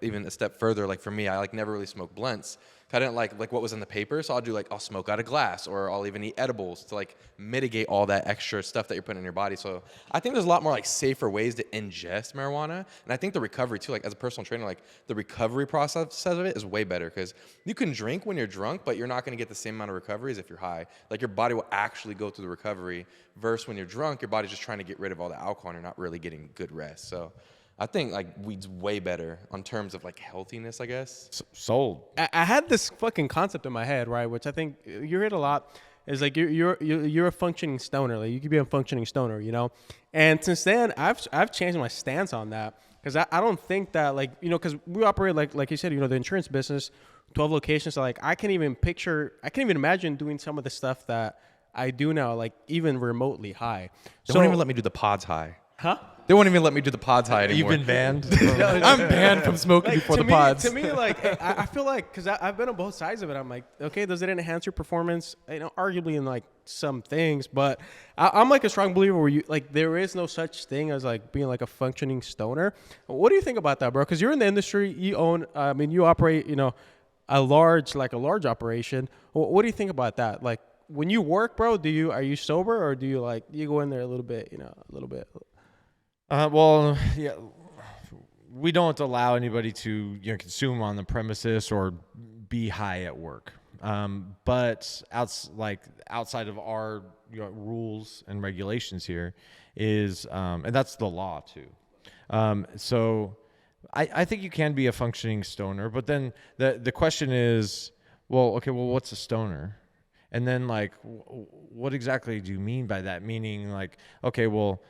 S3: even a step further, like for me, I like never really smoke blunts. I didn't like what was in the paper, so I'll smoke out of glass, or I'll even eat edibles to like mitigate all that extra stuff that you're putting in your body. So I think there's a lot more like safer ways to ingest marijuana, and I think the recovery too, like as a personal trainer, like the recovery process of it is way better because you can drink when you're drunk, but you're not going to get the same amount of recovery as if you're high. Like your body will actually go through the recovery, versus when you're drunk, your body's just trying to get rid of all the alcohol, and you're not really getting good rest. So I think like weed's way better on terms of like healthiness, I guess.
S4: Sold.
S2: I had this fucking concept in my head, right? Which I think you hear it a lot. Is like you're a functioning stoner. Like you could be a functioning stoner, you know. And since then, I've changed my stance on that because I don't think that like because we operate like you said, the insurance business, 12 locations. So like I can't even imagine doing some of the stuff that I do now, like even remotely high.
S3: They won't even let me do the pods high.
S2: Huh?
S3: They won't even let me do the pods high anymore.
S4: You've been banned.
S3: I'm banned from smoking before the pods.
S2: To me, like I feel like because I've been on both sides of it. I'm like, okay, does it enhance your performance? Arguably in like some things, but I'm like a strong believer where there is no such thing as like being like a functioning stoner. What do you think about that, bro? Because you're in the industry, you operate, a large operation. What do you think about that? Like when you work, bro, are you sober or do you go in there a little bit?
S4: Well, yeah, we don't allow anybody to consume on the premises or be high at work. But outside of our rules and regulations here is, and that's the law too. So I think you can be a functioning stoner, but then the question is, what's a stoner? And then like, what exactly do you mean by that? Meaning like, okay, well,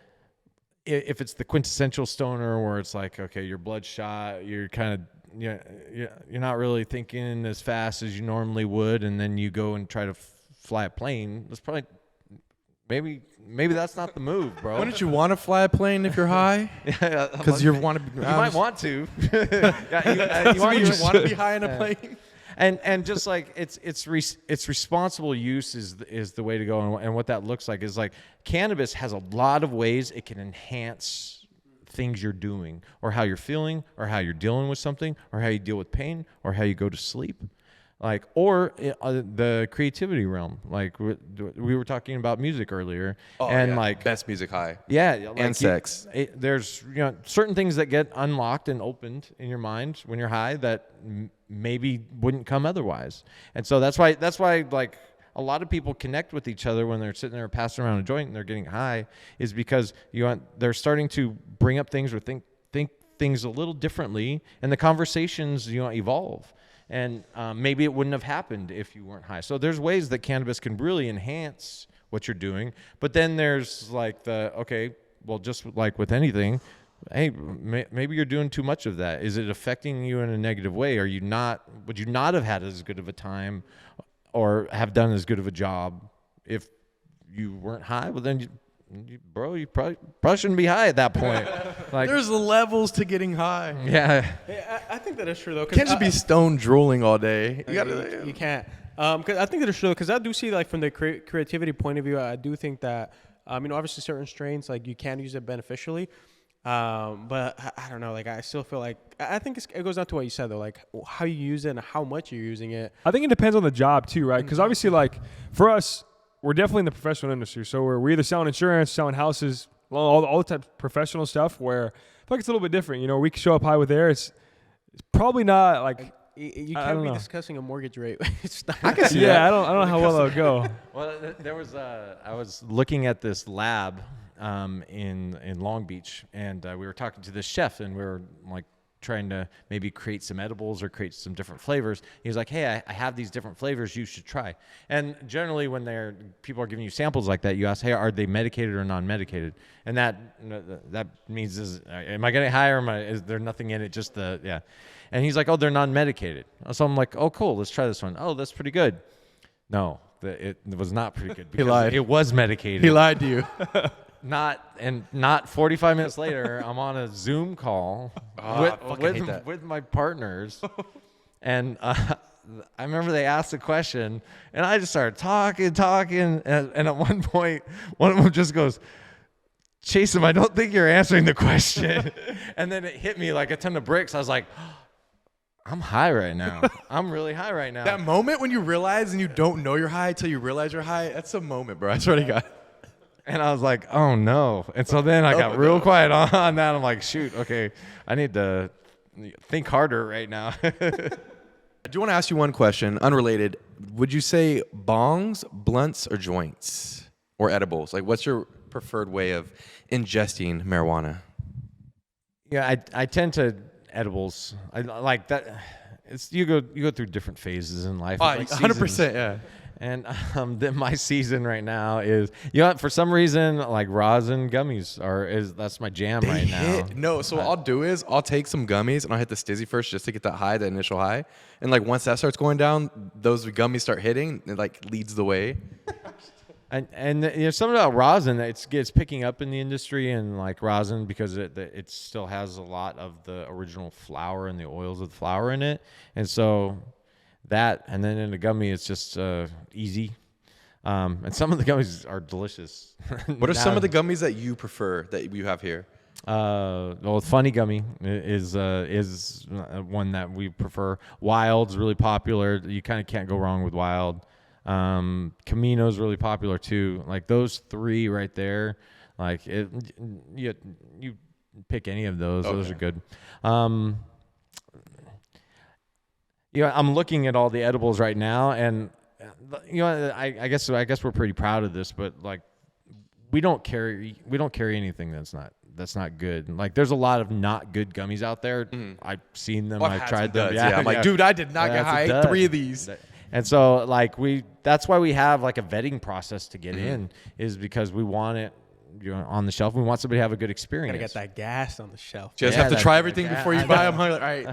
S4: if it's the quintessential stoner where it's like, okay, you're bloodshot, you're kind of, you're not really thinking as fast as you normally would, and then you go and try to fly a plane, that's probably, maybe that's not the move, bro.
S3: Wouldn't you want to fly a plane if you're high? Because you want to.
S4: You might want to.
S3: You want to be high in a plane?
S4: And just like it's responsible use is the way to go, and what that looks like is like cannabis has a lot of ways it can enhance things you're doing, or how you're feeling, or how you're dealing with something, or how you deal with pain, or how you go to sleep, like, or the creativity realm. Like we were talking about music earlier, like
S3: best music high,
S4: like
S3: and sex.
S4: There's certain things that get unlocked and opened in your mind when you're high that maybe wouldn't come otherwise. And so that's why like a lot of people connect with each other when they're sitting there passing around a joint and they're getting high, is because they're starting to bring up things or think things a little differently, and the conversations evolve. And maybe it wouldn't have happened if you weren't high. So there's ways that cannabis can really enhance what you're doing. But then there's like just like with anything, hey, maybe you're doing too much of that. Is it affecting you in a negative way? Would you not have had as good of a time or have done as good of a job if you weren't high? Well, then you probably shouldn't be high at that point. Like,
S3: there's levels to getting high.
S4: Yeah.
S2: I think that is true though.
S3: You can't just be stone drooling all day.
S2: You can't. Cause I think that is true because I do see like from the creativity point of view, I do think that obviously certain strains like you can use it beneficially. But I don't know. Like I still feel like I think it goes down to what you said though, like how you use it and how much you're using it.
S1: I think it depends on the job too, right? Because obviously, like for us, we're definitely in the professional industry. So we're either selling insurance, selling houses, all the type of professional stuff. Where I feel like it's a little bit different. We can show up high with air. It's probably not like
S2: you can't be discussing a mortgage rate.
S1: I can see that. I don't know how well that'll go.
S4: Well, there was I was looking at this lab in Long Beach, and we were talking to this chef, and we were like trying to maybe create some edibles or create some different flavors. He was like, hey, I have these different flavors you should try. And generally when people are giving you samples like that, you ask, hey, are they medicated or non-medicated? And that means am I getting high, or is there nothing in it, just yeah. And he's like, oh, they're non-medicated. So I'm like, oh, cool, let's try this one. Oh, that's pretty good. No, it was not pretty good.
S3: He lied.
S4: It was medicated.
S3: He lied to you.
S4: Not 45 minutes later, I'm on a Zoom call with my partners, And I remember they asked a question, and I just started talking, and at one point, one of them just goes, Chasen, I don't think you're answering the question. And then it hit me like a ton of bricks. I was like, I'm high right now. I'm really high right now.
S3: That moment when you realize and you don't know you're high till you realize you're high, that's a moment, bro. I swear to God.
S4: And I was like, oh no. And so then I got real quiet on that. I'm like, shoot, okay, I need to think harder right now.
S3: I do want to ask you one question, unrelated. Would you say bongs, blunts, or joints, or edibles? Like, what's your preferred way of ingesting marijuana?
S4: Yeah, I tend to edibles. I like that. It's you go through different phases in life. Like
S3: 100%, yeah.
S4: And then my season right now is, for some reason, like rosin gummies that's my jam right now.
S3: No, so what I'll do is I'll take some gummies and I'll hit the stizzy first just to get that high, the initial high. And like once that starts going down, those gummies start hitting. It like leads the way.
S4: And something about rosin, it's picking up in the industry, and like rosin because it still has a lot of the original flower and the oils of the flower in it, and so that, and then in the gummy it's just easy, and some of the gummies are delicious.
S3: What are some of the gummies that you prefer that you have here?
S4: Well, Funny Gummy is one that we prefer. Wild's really popular. You kind of can't go wrong with Wild. Camino's really popular too. Like those three right there, like you pick any of those. Okay. Those are good. I'm looking at all the edibles right now, and I guess we're pretty proud of this, but like we don't carry anything that's not good. Like there's a lot of not good gummies out there. I've seen them. I've tried them.
S3: Yeah, I'm like, dude, I did not get high. I ate 3 of these.
S4: And so like that's why we have like a vetting process to get in, is because we want it on the shelf. We want somebody to have a good experience.
S2: Gotta get that gas on the shelf.
S3: Just have to try everything before you buy them. Like, all right,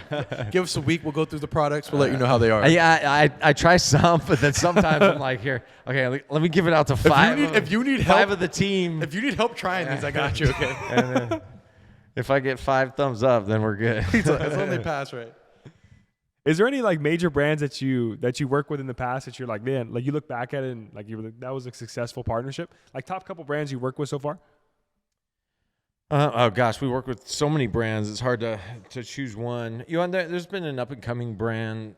S3: give us a week. We'll go through the products. We'll let you know how they are.
S4: Yeah, I try some, but then sometimes I'm like, here, okay, let me give it out to 5.
S3: If you need help,
S4: 5 of the team.
S3: If you need help trying these, I got you. Okay.
S4: And then if I get 5 thumbs up, then we're good.
S3: As long as they pass, right?
S1: Is there any like major brands that you work with in the past that you're like, man, like you look back at it and like that was a successful partnership? Like top couple brands you work with so far?
S4: Oh gosh, we work with so many brands. It's hard to choose one. There's been an up and coming brand,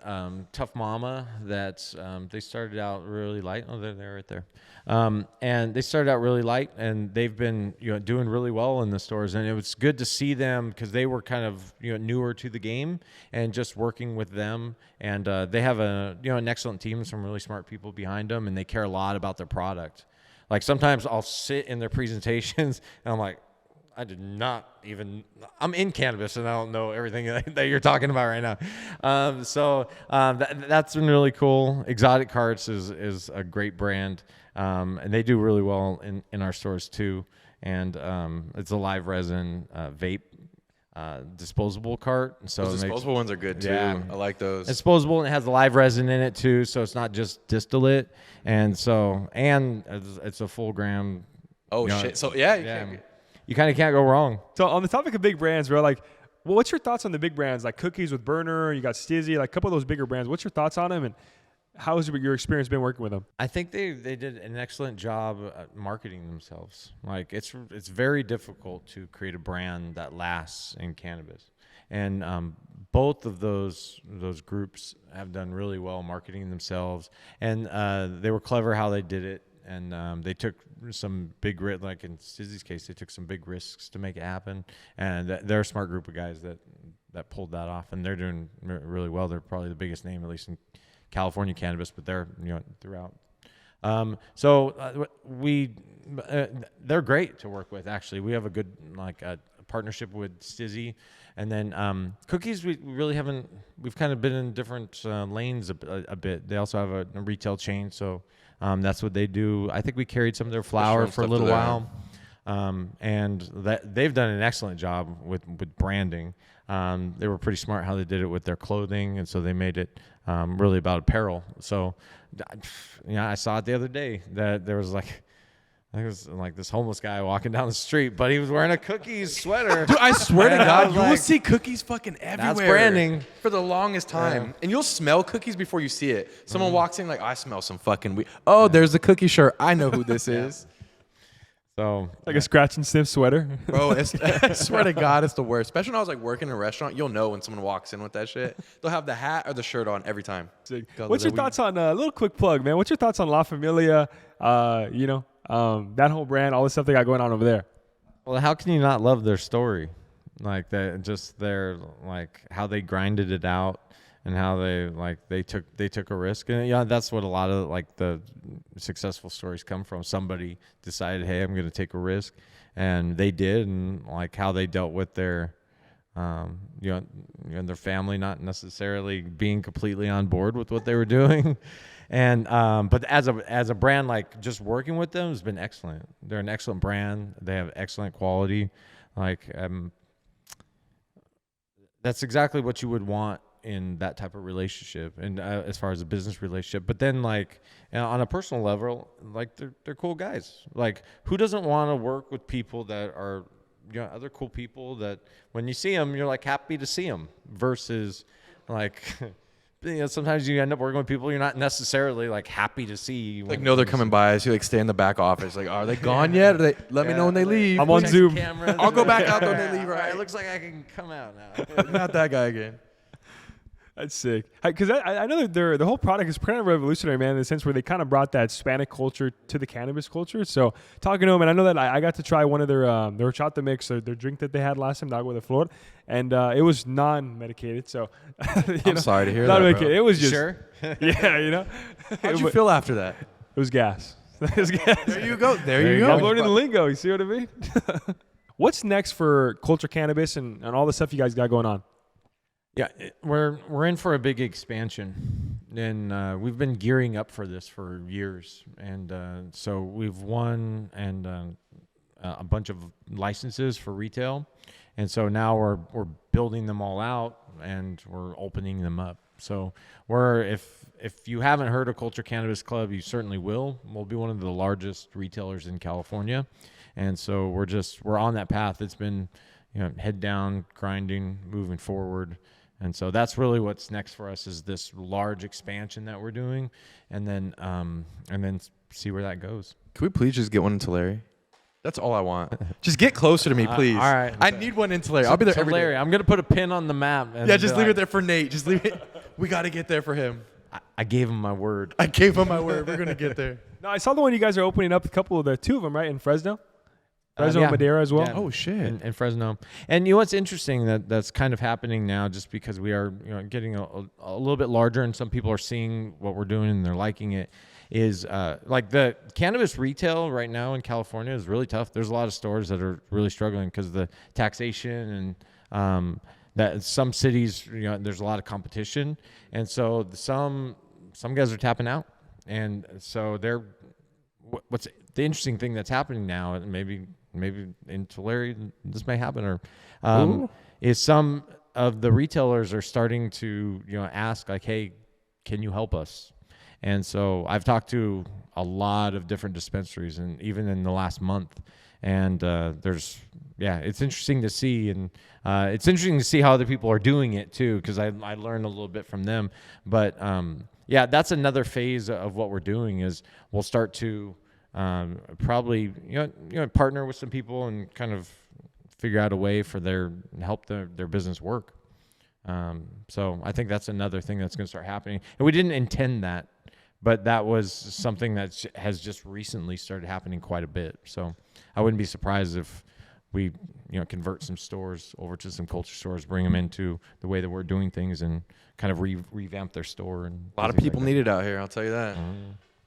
S4: Tough Mama, that they started out really light. Oh, they're right there. And they started out really light, and they've been doing really well in the stores. And it was good to see them because they were kind of newer to the game, and just working with them. And they have an excellent team, some really smart people behind them, and they care a lot about their product. Like sometimes I'll sit in their presentations and I'm like, I'm in cannabis and I don't know everything that you're talking about right now. That's been really cool. Exotic Carts is a great brand. And they do really well in our stores too. And it's a live resin vape disposable cart. So
S3: those disposable ones are good too. Yeah. I like those.
S4: It's disposable, and it has the live resin in it too, so it's not just distillate. And it's a full gram.
S3: Oh shit! So
S4: you kind of can't go wrong.
S1: So on the topic of big brands, bro, like, well, what's your thoughts on the big brands like Cookies with Burner? You got Stizzy, like a couple of those bigger brands. What's your thoughts on them, and how has your experience been working with them?
S4: I think they did an excellent job at marketing themselves. Like it's very difficult to create a brand that lasts in cannabis, and both of those groups have done really well marketing themselves, and they were clever how they did it. And they took some big risks, like in Stizzy's case, they took some big risks to make it happen. And they're a smart group of guys that pulled that off, and they're doing really well. They're probably the biggest name, at least in California cannabis, but they're throughout. They're great to work with. Actually, we have a good partnership with Stizzy, and then Cookies. We really haven't. We've kind of been in different lanes a bit. They also have a retail chain, so. That's what they do. I think we carried some of their flour for a little while, and they've done an excellent job with branding. They were pretty smart how they did it with their clothing, and so they made it really about apparel. So, I saw it the other day that there was like I think it was like this homeless guy walking down the street, but he was wearing a Cookies sweater.
S3: Dude, I swear to
S4: And I
S3: God,
S4: was
S3: you will
S4: like,
S3: see cookies fucking everywhere.
S4: That's branding.
S3: For the longest time.
S4: Yeah.
S3: And you'll smell cookies before you see it. Someone walks in like, I smell some fucking weed. Oh, there's the cookie shirt. I know who this is.
S4: So
S1: Like a scratch and sniff sweater.
S3: Bro, I swear to God, it's the worst. Especially when I was like working in a restaurant, you'll know when someone walks in with that shit. They'll have the hat or the shirt on every time. God,
S1: What's your thoughts on a little quick plug, man? What's your thoughts on La Familia? That whole brand, all the stuff they got going on over there.
S4: well, how can you not love their story? Like that, just their like how they grinded it out and how they took a risk. And yeah, that's what a lot of like the successful stories come from. Somebody decided, hey, I'm going to take a risk, and they did, and like how they dealt with their their family not necessarily being completely on board with what they were doing. And but as a brand, like just working with them has been excellent. They're an excellent brand. They have excellent quality. Like that's exactly what you would want in that type of relationship, and as far as a business relationship. But then like on a personal level, like they're cool guys. Like who doesn't want to work with people that are other cool people that when you see them you're like happy to see them, versus like sometimes you end up working with people you're not necessarily like happy to see.
S3: Like, no, they're coming by. So you like stay in the back office. Like, are they gone yet? Or let me know when they leave.
S1: I'm on Zoom.
S3: I'll go back out when they leave, right?
S4: It looks like I can come out now.
S3: Not that guy again.
S1: That's sick. Because I know that the whole product is kind of revolutionary, man, in the sense where they kind of brought that Hispanic culture to the cannabis culture. So talking to them, and I know that I got to try one of their horchata mix, their drink that they had last time, Agua de Flor, and it was non-medicated. So
S3: I'm sorry to hear that,
S1: non-medicated.
S3: bro.
S1: It was just
S4: Sure.
S1: yeah,
S3: How'd you feel after that?
S1: It was gas. It was gas.
S3: There you go. There
S4: you
S3: you
S4: go.
S1: I'm
S3: go.
S1: learning the lingo. You see what I mean? What's next for Culture Cannabis and all the stuff you guys got going on?
S4: Yeah, we're in for a big expansion, and we've been gearing up for this for years, and so we've won a bunch of licenses for retail, and so now we're building them all out and we're opening them up. So if you haven't heard of Culture Cannabis Club, you certainly will. We'll be one of the largest retailers in California, and so we're on that path. It's been head down, grinding, moving forward. And so that's really what's next for us is this large expansion that we're doing, and then see where that goes.
S3: Can we please just get one in Tulare? That's all I want. Just get closer to me, please.
S4: All right.
S3: I need one in Tulare. I'll be there every day.
S4: Larry, I'm gonna put a pin on the map. And
S3: Yeah, just
S4: be
S3: leave
S4: like,
S3: it there for Nate. Just leave it. We got to get there for him.
S4: I gave him my word.
S3: I gave him my word. We're going to get there.
S1: No, I saw the one you guys are opening up. Two of them, right, in Fresno. Fresno
S4: Yeah.
S1: and Madera as well.
S4: Yeah.
S3: Oh, shit.
S4: In Fresno. And what's interesting that's kind of happening now, just because we are getting a little bit larger, and some people are seeing what we're doing and they're liking it, is like the cannabis retail right now in California is really tough. There's a lot of stores that are really struggling because of the taxation, and that in some cities there's a lot of competition, and so some guys are tapping out, and so they're what's the interesting thing that's happening now, and maybe in Tulare this may happen, or is some of the retailers are starting to ask like, hey, can you help us? And so I've talked to a lot of different dispensaries, and even in the last month, and it's interesting to see, and it's interesting to see how other people are doing it too, because I learned a little bit from them. But that's another phase of what we're doing is we'll start to probably partner with some people and kind of figure out a way for help their business work. So I think that's another thing that's going to start happening, and we didn't intend that, but that was something that has just recently started happening quite a bit. So I wouldn't be surprised if we convert some stores over to some culture stores, bring them into the way that we're doing things, and kind of revamp their store. And
S3: A lot of people need it out here, I'll tell you that.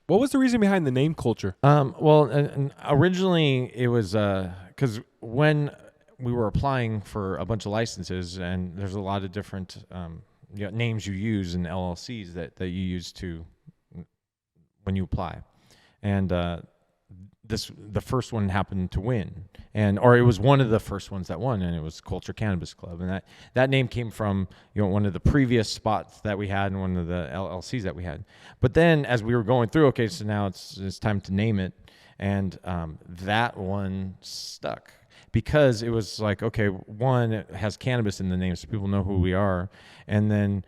S1: What was the reason behind the name Culture?
S4: And originally it was because when we were applying for a bunch of licenses, and there's a lot of different names you use in LLCs that you use to when you apply, and the first one happened to win, or it was one of the first ones that won, and it was Culture Cannabis Club, and that name came from one of the previous spots that we had and one of the LLCs that we had. But then as we were going through, okay, so now it's time to name it, and that one stuck. Because it was like, okay, one, it has cannabis in the name, so people know who we are. And then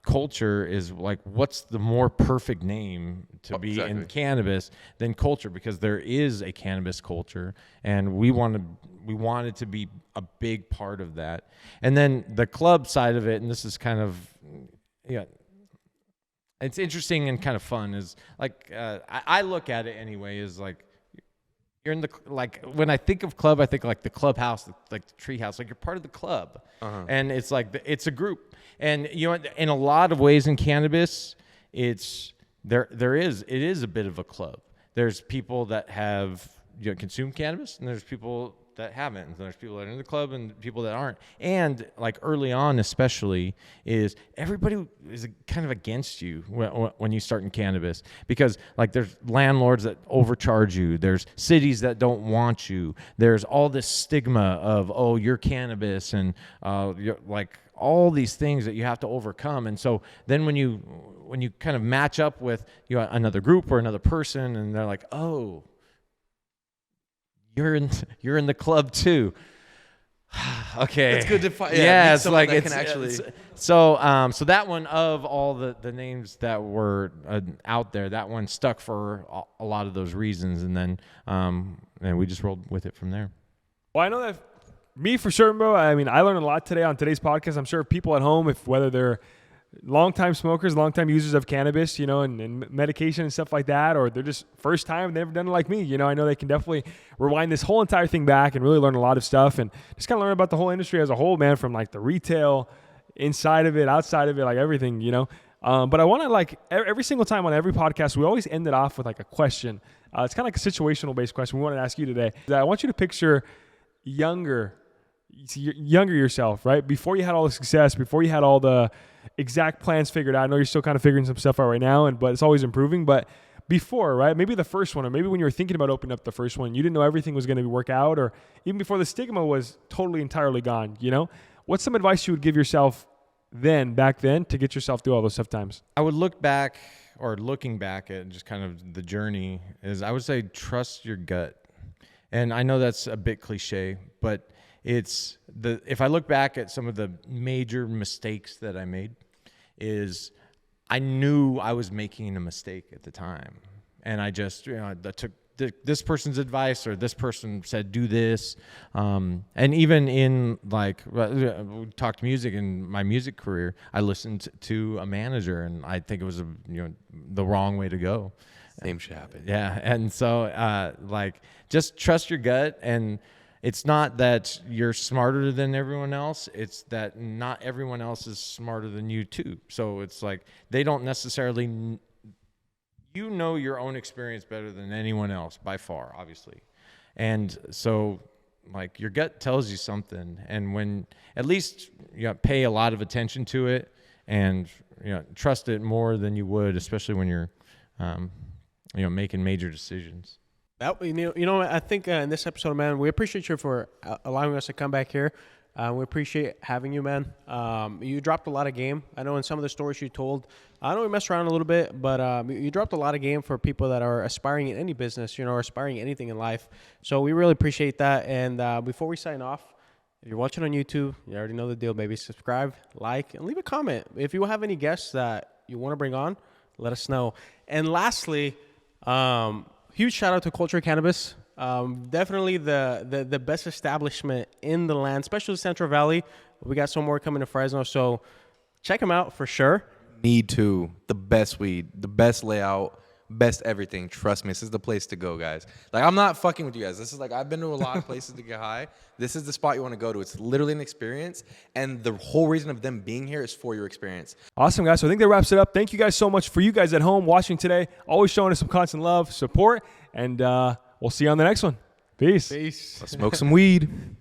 S4: culture is like, what's the more perfect name to be in cannabis than culture? Because there is a cannabis culture, and we wanted to be a big part of that. And then the club side of it, and this is kind of, it's interesting and kind of fun, is like, I look at it anyway, is like, you're in when I think of club, I think like the clubhouse, like the tree house, like you're part of the club. And it's like, it's a group. And, in a lot of ways in cannabis, it is a bit of a club. There's people that have, consumed cannabis, and there's people that haven't. And there's people that are in the club and people that aren't. And like early on, especially, is everybody is kind of against you when you start in cannabis, because like there's landlords that overcharge you. There's cities that don't want you. There's all this stigma of, oh, you're cannabis, and you're like all these things that you have to overcome. And so then when you kind of match up with another group or another person, and they're like, oh, you're in the club too. Okay,
S3: it's good to find.
S4: Yeah, it's like
S3: that can actually.
S4: So that one, of all the names that were out there, that one stuck for a lot of those reasons, and then and we just rolled with it from there.
S1: Well, I know that me for sure, bro. I mean, I learned a lot today on today's podcast. I'm sure people at home, whether they're long-time smokers, long-time users of cannabis, and medication and stuff like that, or they're just first time, they've never done it like me, I know they can definitely rewind this whole entire thing back and really learn a lot of stuff, and just kind of learn about the whole industry as a whole, man, from like the retail, inside of it, outside of it, like everything, but I want to, like, every single time on every podcast, we always end it off with like a question. It's kind of like a situational based question we want to ask you today. I want you to picture younger yourself, right? Before you had all the success, before you had all the exact plans figured out. I know you're still kind of figuring some stuff out right now, but it's always improving. But before, right? Maybe the first one, or maybe when you were thinking about opening up the first one, you didn't know everything was going to work out, or even before the stigma was totally entirely gone, What's some advice you would give yourself back then to get yourself through all those tough times?
S4: I would looking back at just kind of the journey, is I would say trust your gut. And I know that's a bit cliche, but if I look back at some of the major mistakes that I made, is I knew I was making a mistake at the time. And I just, I took this person's advice, or this person said, do this. And even in like, we talked music in my music career, I listened to a manager, and I think it was the wrong way to go.
S3: Same shit happened.
S4: Yeah. And so like, just trust your gut. And it's not that you're smarter than everyone else. It's that not everyone else is smarter than you too. So it's like, they don't necessarily, your own experience better than anyone else by far, obviously. And so like your gut tells you something. And when at least pay a lot of attention to it, and trust it more than you would, especially when you're making major decisions.
S2: I think in this episode, man, we appreciate you for allowing us to come back here. We appreciate having you, man. You dropped a lot of game. I know in some of the stories you told, I know we messed around a little bit, but you dropped a lot of game for people that are aspiring in any business, or aspiring anything in life. So we really appreciate that. And before we sign off, if you're watching on YouTube, you already know the deal, baby. Subscribe, like, and leave a comment. If you have any guests that you want to bring on, let us know. And lastly, huge shout out to Culture Cannabis. Definitely the best establishment in the land, especially Central Valley. We got some more coming to Fresno, so check them out for sure.
S3: Need to. The best weed, the best layout, best everything. Trust me, this is the place to go, guys. Like, I'm not fucking with you guys. This is like, I've been to a lot of places to get high. This is the spot you want to go to. It's literally an experience, and the whole reason of them being here is for your experience.
S1: Awesome, guys. So I think that wraps it up. Thank you guys so much for you guys at home watching today. Always showing us some constant love, support, and we'll see you on the next one. Peace.
S3: Let's smoke some weed.